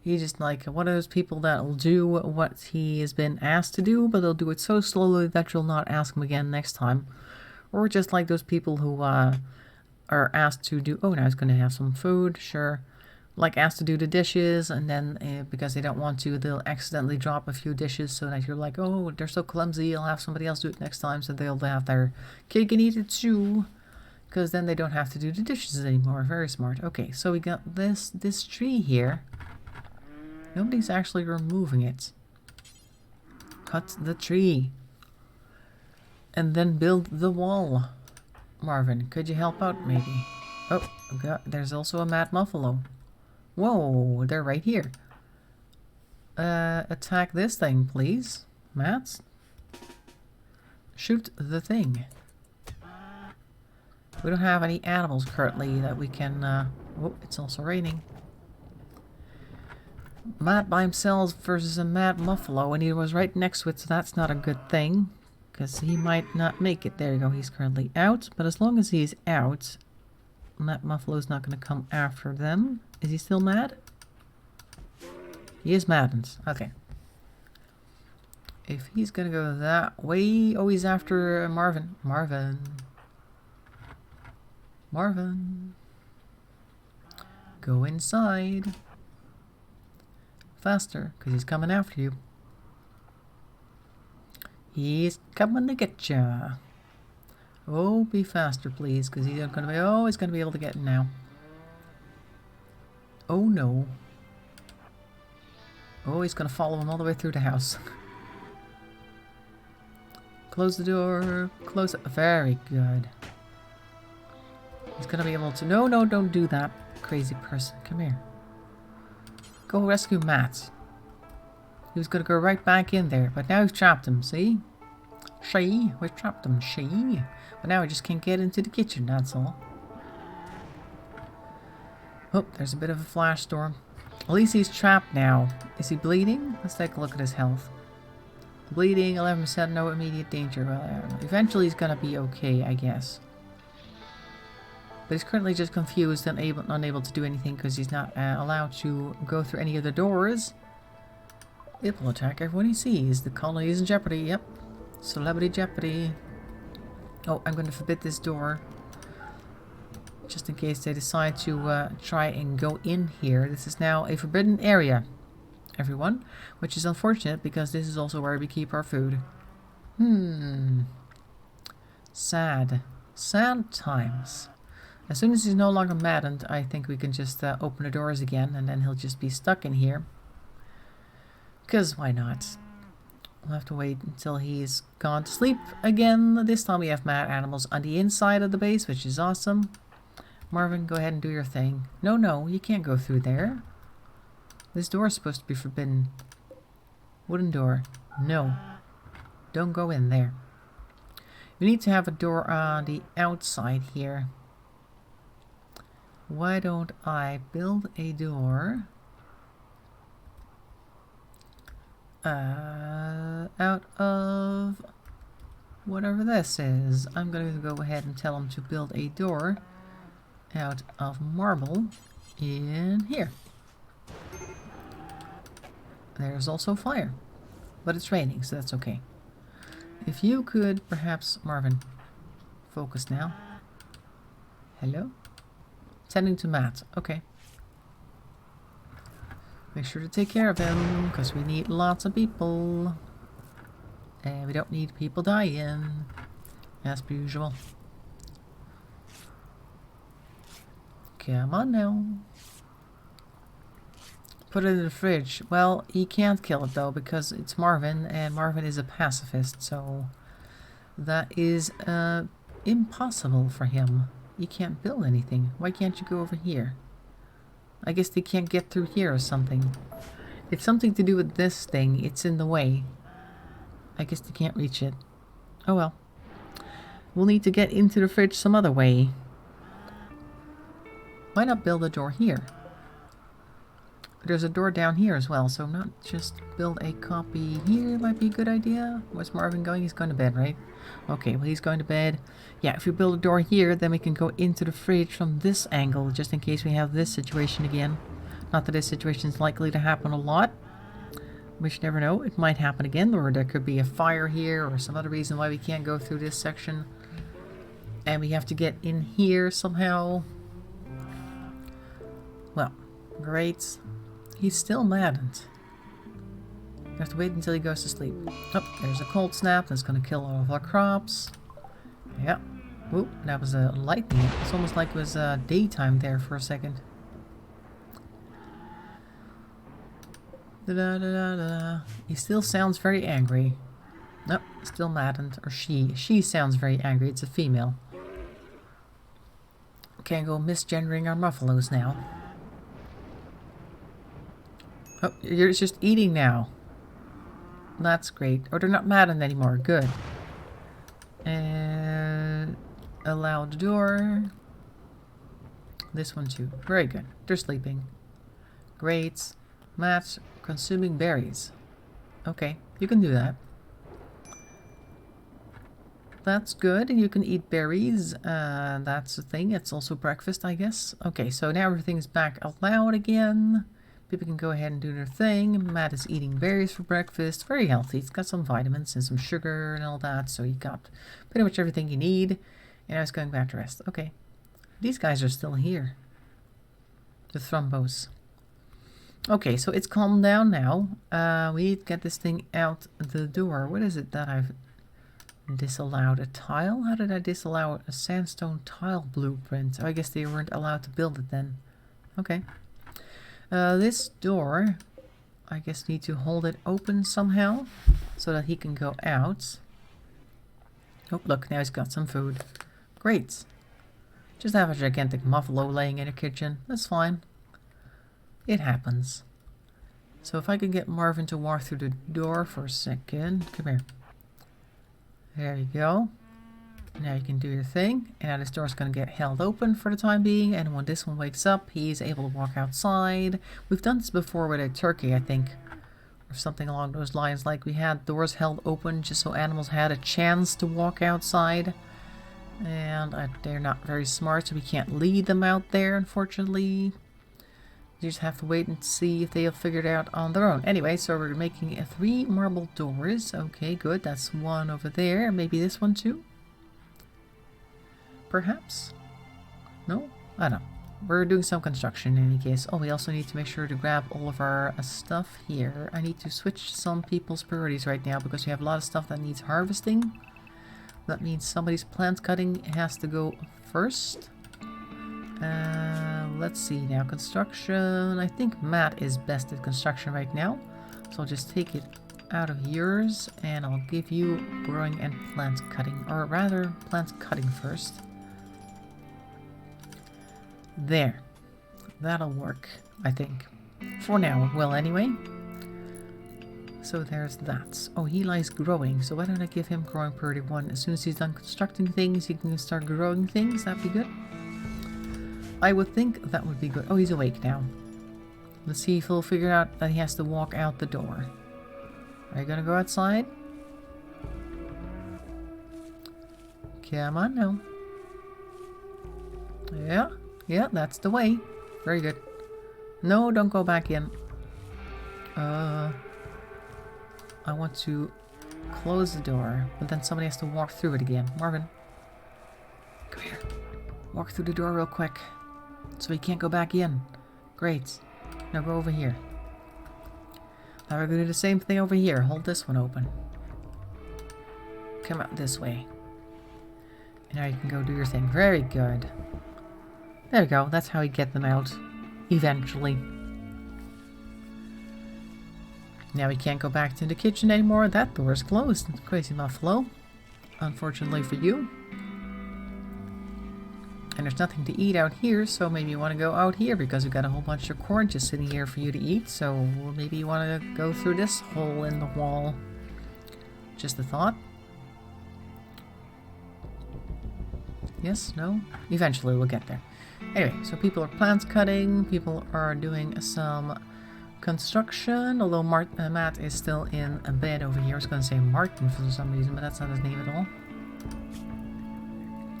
He's just like one of those people that will do what he has been asked to do, but they'll do it so slowly that you'll not ask him again next time. Or just like those people who are asked to do... Oh, now he's going to have some food. Sure. Like asked to do the dishes, and then because they don't want to, they'll accidentally drop a few dishes so that you're like, oh, they're so clumsy, I'll have somebody else do it next time, so they'll have their cake and eat it too. Because then they don't have to do the dishes anymore. Very smart. Okay, so we got this tree here. Nobody's actually removing it. Cut the tree. And then build the wall. Marvin, could you help out maybe? Oh, God, there's also a mad buffalo. Whoa, they're right here. Attack this thing, please. Matt? Shoot the thing. We don't have any animals currently that we can... Oh, it's also raining. Matt by himself versus a mad buffalo, and he was right next to it, so that's not a good thing. Because he might not make it. There you go, he's currently out. But as long as he's out, that buffalo's not going to come after them. Is he still mad? He is maddened. Okay. If he's going to go that way... Oh, he's after Marvin. Marvin. Go inside. Faster, because he's coming after you. He's coming to get ya. Oh, be faster, please, because he's going to be... Oh, he's going to be able to get in now. Oh, no. Oh, he's going to follow him all the way through the house. Close the door. Close it. Very good. He's going to be able to... No, no, don't do that, crazy person. Come here. Go rescue Matt. He was going to go right back in there, but now we've trapped him, see? We've trapped him, But now we just can't get into the kitchen, that's all. Oh, there's a bit of a flash storm. At least he's trapped now. Is he bleeding? Let's take a look at his health. Bleeding, 11%, no immediate danger. Well, I don't know. Eventually he's going to be okay, I guess. But he's currently just confused and unable to do anything because he's not allowed to go through any of the doors. It will attack everyone he sees. The colony is in jeopardy. Yep. Celebrity jeopardy. Oh, I'm going to forbid this door. Just in case they decide to try and go in here. This is now a forbidden area, everyone. Which is unfortunate because this is also where we keep our food. Sad. Sad times. As soon as he's no longer maddened, I think we can just open the doors again, and then he'll just be stuck in here. Because why not? We'll have to wait until he's gone to sleep again. This time we have mad animals on the inside of the base, which is awesome. Marvin, go ahead and do your thing. No, no, you can't go through there. This door is supposed to be forbidden. Wooden door. No. Don't go in there. We need to have a door on the outside here. Why don't I build a door out of whatever this is? I'm going to go ahead and tell him to build a door out of marble in here. There's also fire, but it's raining, so that's okay. If you could perhaps, Marvin, focus now. Hello? Sending to Matt. Okay. Make sure to take care of him, because we need lots of people. And we don't need people dying, as per usual. Come on now. Put it in the fridge. Well, he can't kill it though, because it's Marvin, and Marvin is a pacifist, so that is impossible for him. You can't build anything. Why can't you go over here? I guess they can't get through here or something. It's something to do with this thing. It's in the way. I guess they can't reach it. Oh well. We'll need to get into the fridge some other way. Why not build a door here? There's a door down here as well, so not just build a copy here might be a good idea. Where's Marvin going? He's going to bed, right? Okay, well he's going to bed. Yeah, if we build a door here, then we can go into the fridge from this angle, just in case we have this situation again. Not that this situation is likely to happen a lot. We should never know. It might happen again, or there could be a fire here, or some other reason why we can't go through this section. And we have to get in here somehow. Well, great. He's still maddened. We have to wait until he goes to sleep. Oh, there's a cold snap that's going to kill all of our crops. Yeah. Whoop, that was a lightning. It's almost like it was daytime there for a second. Da-da-da-da-da. He still sounds very angry. Nope, still maddened. Or she. She sounds very angry. It's a female. Can't go misgendering our buffaloes now. Oh, you're just eating now. That's great. Or they're not maddened anymore. Good. And allow the door. This one too. Very good. They're sleeping. Great. Matt, consuming berries. Okay, you can do that. That's good. You can eat berries. That's the thing. It's also breakfast, I guess. Okay, so now everything's back allowed again. People can go ahead and do their thing. Matt is eating berries for breakfast. Very healthy. It's got some vitamins and some sugar and all that. So you got pretty much everything you need. And I was going back to rest. Okay. These guys are still here. The thrombos. Okay, so it's calmed down now. We need to get this thing out the door. What is it that I've disallowed? A tile? How did I disallow a sandstone tile blueprint? Oh, I guess they weren't allowed to build it then. Okay. This door, I guess need to hold it open somehow so that he can go out. Oh, look, now he's got some food. Great. Just have a gigantic buffalo laying in the kitchen. That's fine. It happens. So if I could get Marvin to walk through the door for a second. Come here. There you go. Now you can do your thing. And now this door is going to get held open for the time being. And when this one wakes up, he's able to walk outside. We've done this before with a turkey, I think. Or something along those lines. Like we had doors held open just so animals had a chance to walk outside. And they're not very smart, so we can't lead them out there, unfortunately. You just have to wait and see if they'll figure it out on their own. Anyway, so we're making 3 marble doors. Okay, good. That's one over there. Maybe this one too? Perhaps? No? I don't know. We're doing some construction in any case. Oh, we also need to make sure to grab all of our stuff here. I need to switch some people's priorities right now because we have a lot of stuff that needs harvesting. That means somebody's plant cutting has to go first. Let's see now. Construction. I think Matt is best at construction right now. So I'll just take it out of yours and I'll give you growing and plant cutting. Or rather, plant cutting first. There. That'll work, I think. For now, it will anyway. So there's that. Oh, he likes growing. So why don't I give him growing priority 1? As soon as he's done constructing things, he can start growing things. That'd be good. I would think that would be good. Oh, he's awake now. Let's see if he'll figure out that he has to walk out the door. Are you gonna go outside? Come on now. Yeah, that's the way. Very good. No, don't go back in. I want to close the door, but then somebody has to walk through it again. Marvin, come here. Walk through the door real quick. So he can't go back in. Great. Now go over here. Now we're going to do the same thing over here. Hold this one open. Come out this way. And now you can go do your thing. Very good. There we go. That's how we get them out. Eventually. Now we can't go back to the kitchen anymore. That door is closed. Crazy buffalo. Unfortunately for you. And there's nothing to eat out here, so maybe you want to go out here because we've got a whole bunch of corn just sitting here for you to eat. So maybe you want to go through this hole in the wall. Just a thought. Yes? No? Eventually we'll get there. Anyway, so people are plant cutting. People are doing some construction. Although Matt is still in a bed over here. I was going to say Martin for some reason, but that's not his name at all.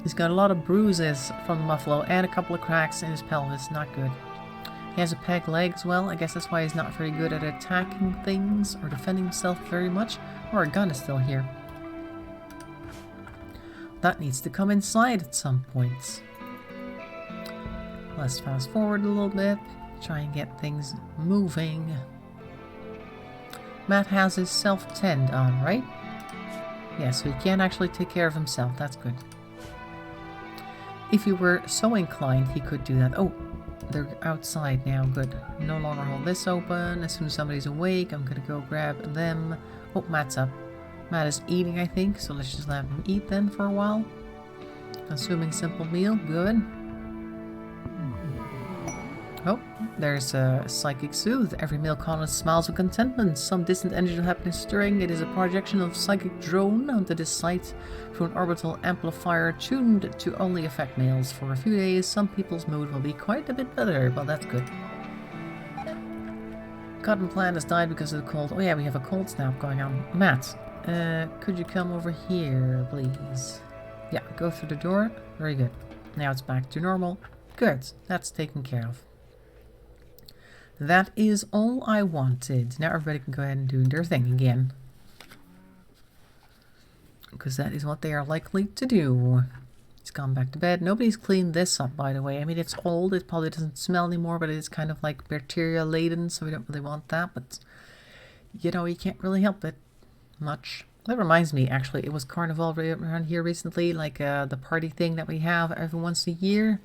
He's got a lot of bruises from the buffalo and a couple of cracks in his pelvis. Not good. He has a peg leg as well. I guess that's why he's not very good at attacking things or defending himself very much. Or a gun is still here. That needs to come inside at some point. Let's fast forward a little bit. Try and get things moving. Matt has his self-tend on, right? Yeah, so he can actually take care of himself. That's good. If he were so inclined, he could do that. Oh, they're outside now. Good. No longer hold this open. As soon as somebody's awake, I'm going to go grab them. Oh, Matt's up. Matt is eating, I think. So let's just let him eat then for a while. Consuming simple meal. Good. Oh, there's a psychic soothe. Every male colonist smiles with contentment. Some distant engine happiness stirring. It is a projection of psychic drone onto this site through an orbital amplifier tuned to only affect males. For a few days, some people's mood will be quite a bit better, but that's good. Cotton plant has died because of the cold. Oh yeah, we have a cold snap going on. Matt, could you come over here, please? Yeah, go through the door. Very good. Now it's back to normal. Good. That's taken care of. That is all I wanted. Now everybody can go ahead and do their thing again. Because that is what they are likely to do. He's gone back to bed. Nobody's cleaned this up, by the way. I mean, it's old. It probably doesn't smell anymore, but it's kind of like bacteria laden, so we don't really want that. But, you know, you can't really help it much. That reminds me, actually, it was Carnival around here recently, like the party thing that we have every once a year.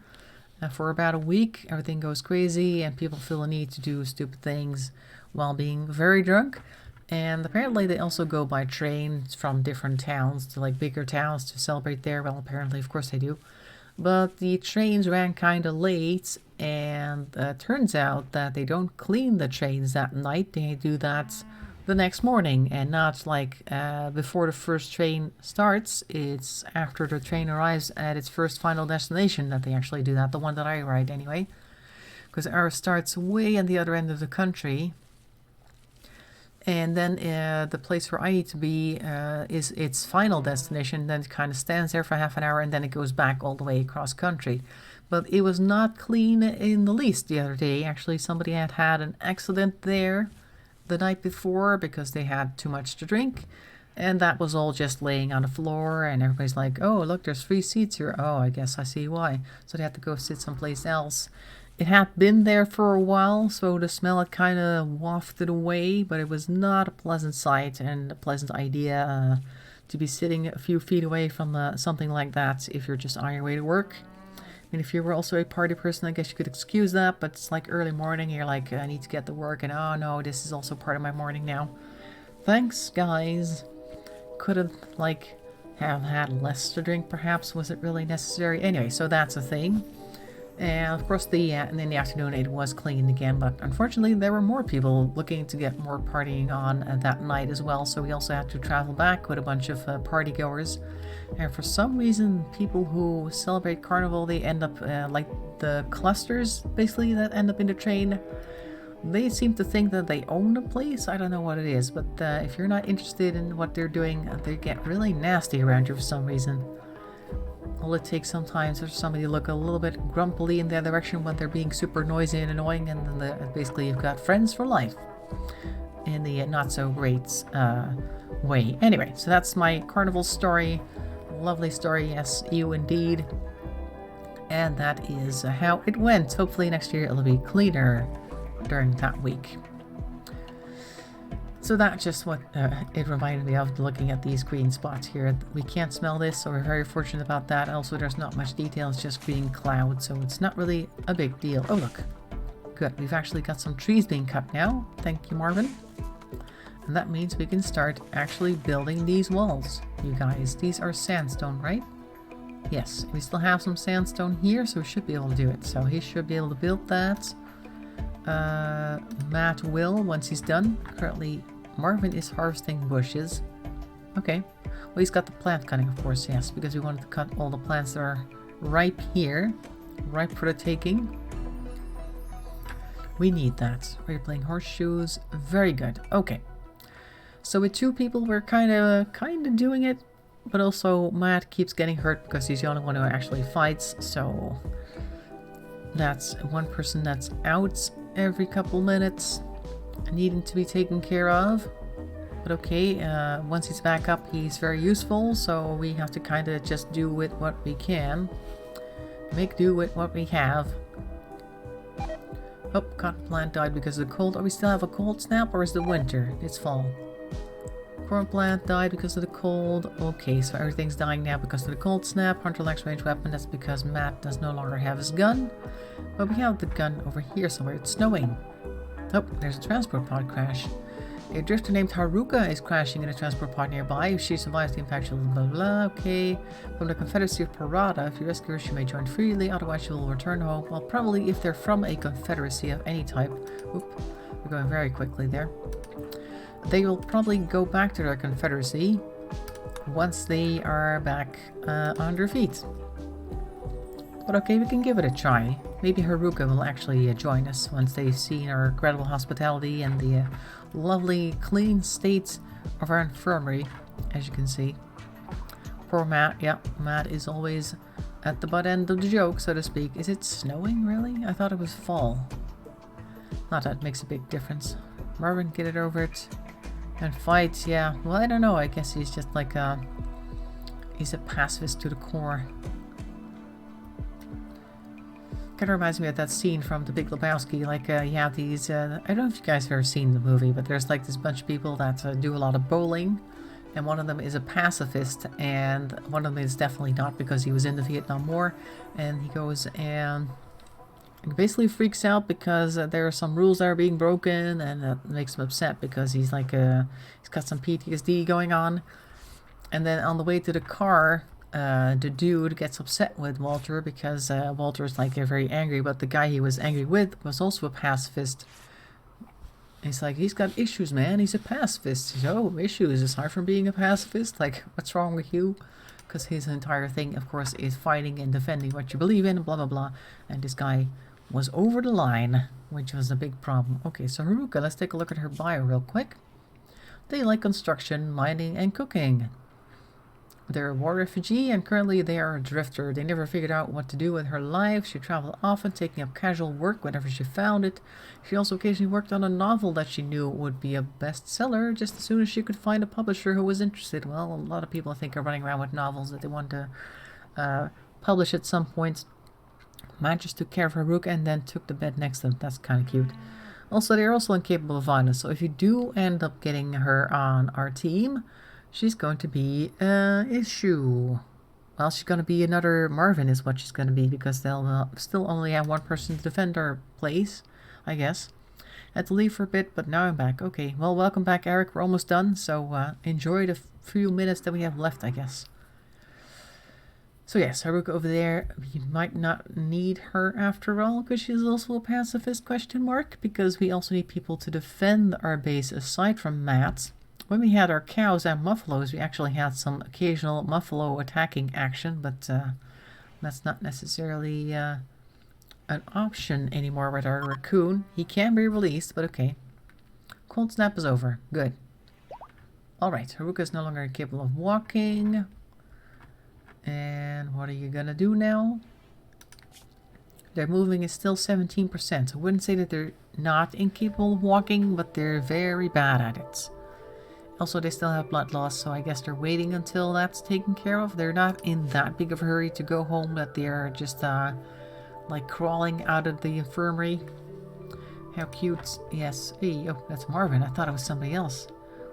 For about a week, everything goes crazy and people feel the need to do stupid things while being very drunk. And apparently they also go by train from different towns to like bigger towns to celebrate there. Well, apparently, of course they do. But the trains ran kind of late, and turns out that they don't clean the trains that night. They do that the next morning, and not like before the first train starts. It's after the train arrives at its first final destination that they actually do that. The one that I ride anyway, because ours starts way at the other end of the country, and then the place where I need to be is its final destination. Then it kind of stands there for half an hour, and then it goes back all the way across country. But it was not clean in the least the other day. Actually, somebody had had an accident there the night before because they had too much to drink, and that was all just laying on the floor, and everybody's like, oh look, there's 3 seats here. Oh, I guess I see why. So they had to go sit someplace else. It had been there for a while, so the smell had kind of wafted away, but it was not a pleasant sight and a pleasant idea to be sitting a few feet away from something like that if you're just on your way to work. I mean, if you were also a party person, I guess you could excuse that, but it's like early morning, you're like, I need to get to work, and oh no, this is also part of my morning now. Thanks, guys. Could have, like, have had less to drink, perhaps. Was it really necessary? Anyway, so that's a thing. And, of course, in the afternoon, it was cleaned again, but unfortunately, there were more people looking to get more partying on that night as well, so we also had to travel back with a bunch of partygoers. And for some reason, people who celebrate Carnival, they end up, like the clusters, basically, that end up in the train. They seem to think that they own the place. I don't know what it is, but if you're not interested in what they're doing, they get really nasty around you for some reason. All it takes sometimes for somebody to look a little bit grumpily in their direction when they're being super noisy and annoying, and then basically you've got friends for life in the not so great way. Anyway, so that's my Carnival story. Lovely story, yes, you indeed. And that is how it went. Hopefully next year it'll be cleaner during that week. So that's just what it reminded me of, looking at these green spots here. We can't smell this, so we're very fortunate about that. Also, there's not much detail, it's just green cloud, so it's not really a big deal. Oh look, good, we've actually got some trees being cut now. Thank you, Marvin. And that means we can start actually building these walls, you guys. These are sandstone, right? Yes, we still have some sandstone here, so we should be able to do it. So he should be able to build that. Matt will, once he's done. Currently, Marvin is harvesting bushes. Okay. Well, he's got the plant cutting, of course, yes, because we wanted to cut all the plants that are ripe here. Ripe for the taking. We need that. We're playing horseshoes. Very good. Okay. So with 2 people, we're kind of doing it. But also, Matt keeps getting hurt because he's the only one who actually fights. So that's 1 person that's out every couple minutes, needing to be taken care of. But okay, once he's back up, he's very useful. So we have to kind of just do with what we can. Make do with what we have. Oh, cotton plant died because of the cold. Oh, we still have a cold snap, or is it winter? It's fall. Corn plant died because of the cold. Okay, so everything's dying now because of the cold snap. Hunter lacks range weapon. That's because Matt does no longer have his gun. But we have the gun over here somewhere. It's snowing. Oh, there's a transport pod crash. A drifter named Haruka is crashing in a transport pod nearby. If she survives the impact, she'll blah blah. Okay. From the Confederacy of Parada, if you rescue her, she may join freely. Otherwise, she will return home. Well, probably if they're from a confederacy of any type. Oop, we're going very quickly there. They will probably go back to their confederacy once they are back on their feet. But okay, we can give it a try. Maybe Haruka will actually join us once they've seen our incredible hospitality and the lovely clean state of our infirmary, as you can see. Poor Matt. Yeah, Matt is always at the butt end of the joke, so to speak. Is it snowing, really? I thought it was fall. Not that it makes a big difference. Marvin, get it over it. And fight, yeah. Well, I don't know. I guess he's just like he's a pacifist to the core. Kind of reminds me of that scene from The Big Lebowski. Like, you have these, I don't know if you guys have ever seen the movie, but there's like this bunch of people that do a lot of bowling. And one of them is a pacifist, and one of them is definitely not because he was in the Vietnam War. And he goes and he basically freaks out because there are some rules that are being broken, and that makes him upset because he's like, he's got some PTSD going on. And then on the way to the car, the dude gets upset with Walter because Walter's like very angry, but the guy he was angry with was also a pacifist. He's like, he's got issues, man. He's a pacifist. He's, oh, issues aside from being a pacifist? Like, what's wrong with you? Because his entire thing, of course, is fighting and defending what you believe in, blah, blah, blah. And this guy was over the line, which was a big problem. Okay, so Haruka, let's take a look at her bio real quick. They like construction, mining, and cooking. They're a war refugee, and currently they are a drifter. They never figured out what to do with her life. She traveled often, taking up casual work whenever she found it. She also occasionally worked on a novel that she knew would be a bestseller just as soon as she could find a publisher who was interested. Well, a lot of people, I think, are running around with novels that they want to publish at some point. Matt just took care of Haruka and then took the bed next to them. That's kind of cute. Also, they're also incapable of violence, so if you do end up getting her on our team, she's going to be an issue. Well, she's going to be another Marvin is what she's going to be, because they'll still only have one person to defend our place, I guess. I had to leave for a bit, but now I'm back. Okay, well, welcome back, Eric. We're almost done, so enjoy the few minutes that we have left, I guess. So yes, Haruka over there, we might not need her after all, because she's also a pacifist, question mark, because we also need people to defend our base aside from Matt. When we had our cows and buffaloes, we actually had some occasional buffalo attacking action, but that's not necessarily an option anymore with our raccoon. He can be released, but okay. Cold snap is over. Good. Alright, Haruka is no longer capable of walking. And what are you gonna do now? Their moving is still 17%. I wouldn't say that they're not incapable of walking, but they're very bad at it. Also, they still have blood loss, so I guess they're waiting until that's taken care of. They're not in that big of a hurry to go home, but they're just like crawling out of the infirmary. How cute. Yes. Hey, oh, that's Marvin. I thought it was somebody else.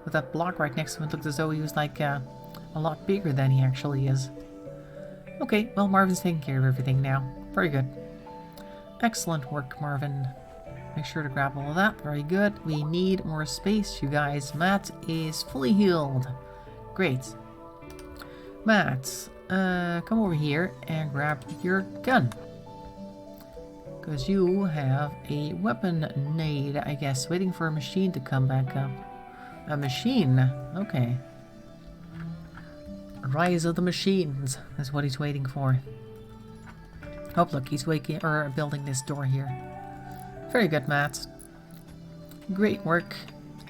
With that block right next to him, it looked as though he was like a lot bigger than he actually is. Okay, well, Marvin's taking care of everything now. Very good. Excellent work, Marvin. Make sure to grab all of that. Very good. We need more space, you guys. Matt is fully healed. Great. Matt, come over here and grab your gun. Because you have a weapon nade, I guess, waiting for a machine to come back up. A machine? Okay. Rise of the machines is what he's waiting for. Oh, look, he's building this door here. Very good, Matt. Great work.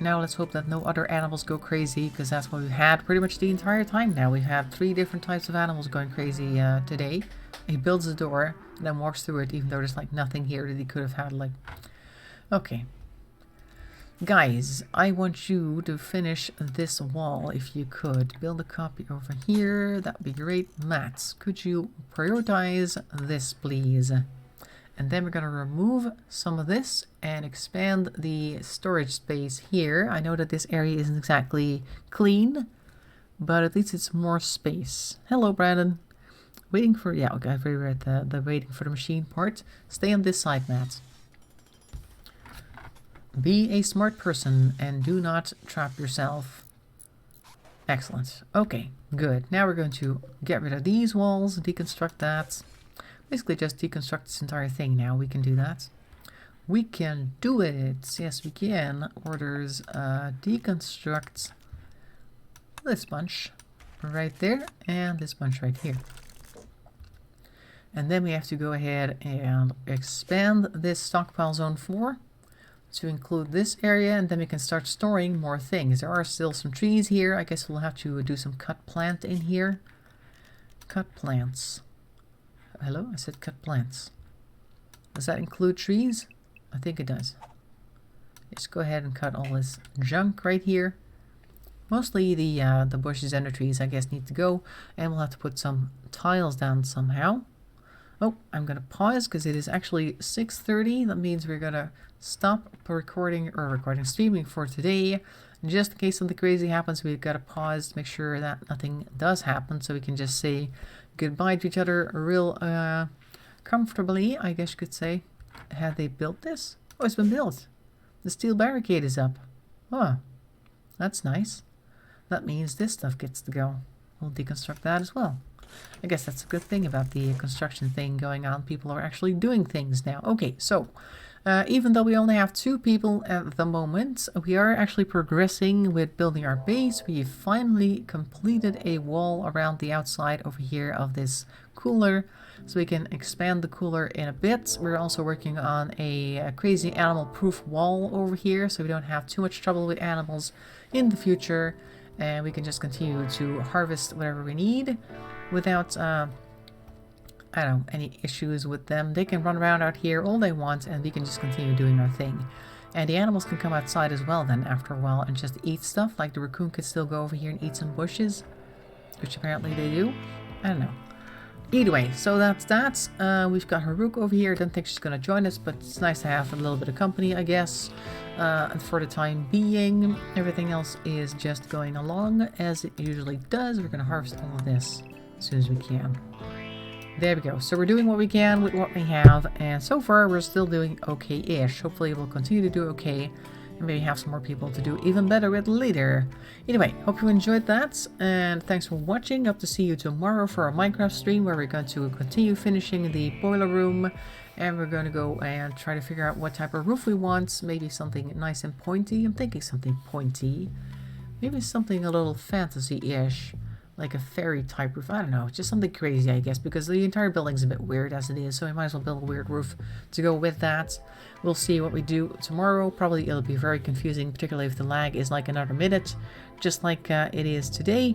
Now let's hope that no other animals go crazy, because that's what we've had pretty much the entire time now. We've had 3 different types of animals going crazy today. He builds a door and then walks through it, even though there's like nothing here that he could have had. Like, okay. Guys, I want you to finish this wall if you could. Build a copy over here. That would be great. Matt, could you prioritize this, please? And then we're going to remove some of this and expand the storage space here. I know that this area isn't exactly clean, but at least it's more space. Hello, Brandon. Waiting for... Yeah, okay, I've already read the waiting for the machine part. Stay on this side, Matt. Be a smart person and do not trap yourself. Excellent. Okay, good. Now we're going to get rid of these walls, deconstruct that. Basically just deconstruct this entire thing now. We can do that. We can do it. Yes, we can. Orders deconstruct this bunch right there and this bunch right here. And then we have to go ahead and expand this stockpile zone 4 to include this area, and then we can start storing more things. There are still some trees here. I guess we'll have to do some cut plant in here. Cut plants. Hello? I said cut plants. Does that include trees? I think it does. Just go ahead and cut all this junk right here. Mostly the bushes and the trees, I guess, need to go. And we'll have to put some tiles down somehow. Oh, I'm going to pause because it is actually 6:30. That means we're going to stop streaming for today. Just in case something crazy happens, we've got to pause to make sure that nothing does happen. So we can just say goodbye to each other real comfortably, I guess you could say. Have they built this? Oh, it's been built. The steel barricade is up. Oh, that's nice. That means this stuff gets to go. We'll deconstruct that as well. I guess that's a good thing about the construction thing going on. People are actually doing things now. Okay, so even though we only have 2 people at the moment, we are actually progressing with building our base. We finally completed a wall around the outside over here of this cooler, so we can expand the cooler in a bit. We're also working on a crazy animal-proof wall over here, so we don't have too much trouble with animals in the future, and we can just continue to harvest whatever we need without I don't know, any issues with them. They can run around out here all they want, and we can just continue doing our thing. And the animals can come outside as well then after a while and just eat stuff. Like the raccoon could still go over here and eat some bushes, which apparently they do. I don't know. Either way, so that's that. We've got Harook over here. I don't think she's going to join us, but it's nice to have a little bit of company, I guess. And for the time being, everything else is just going along as it usually does. We're going to harvest all of this as soon as we can. There we go. So we're doing what we can with what we have, and so far we're still doing okay-ish. Hopefully we'll continue to do okay, and maybe have some more people to do even better with later. Anyway, hope you enjoyed that, and thanks for watching. Hope to see you tomorrow for our Minecraft stream, where we're going to continue finishing the boiler room, and we're going to go and try to figure out what type of roof we want. Maybe something nice and pointy. I'm thinking something pointy. Maybe something a little fantasy-ish. Like a fairy type roof. I don't know. Just something crazy, I guess, because the entire building's a bit weird as it is, so we might as well build a weird roof to go with that. We'll see what we do tomorrow. Probably it'll be very confusing, particularly if the lag is like another minute, just like it is today.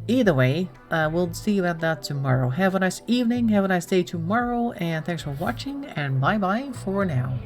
Either way, we'll see about that tomorrow. Have a nice evening, have a nice day tomorrow, and thanks for watching, and bye-bye for now.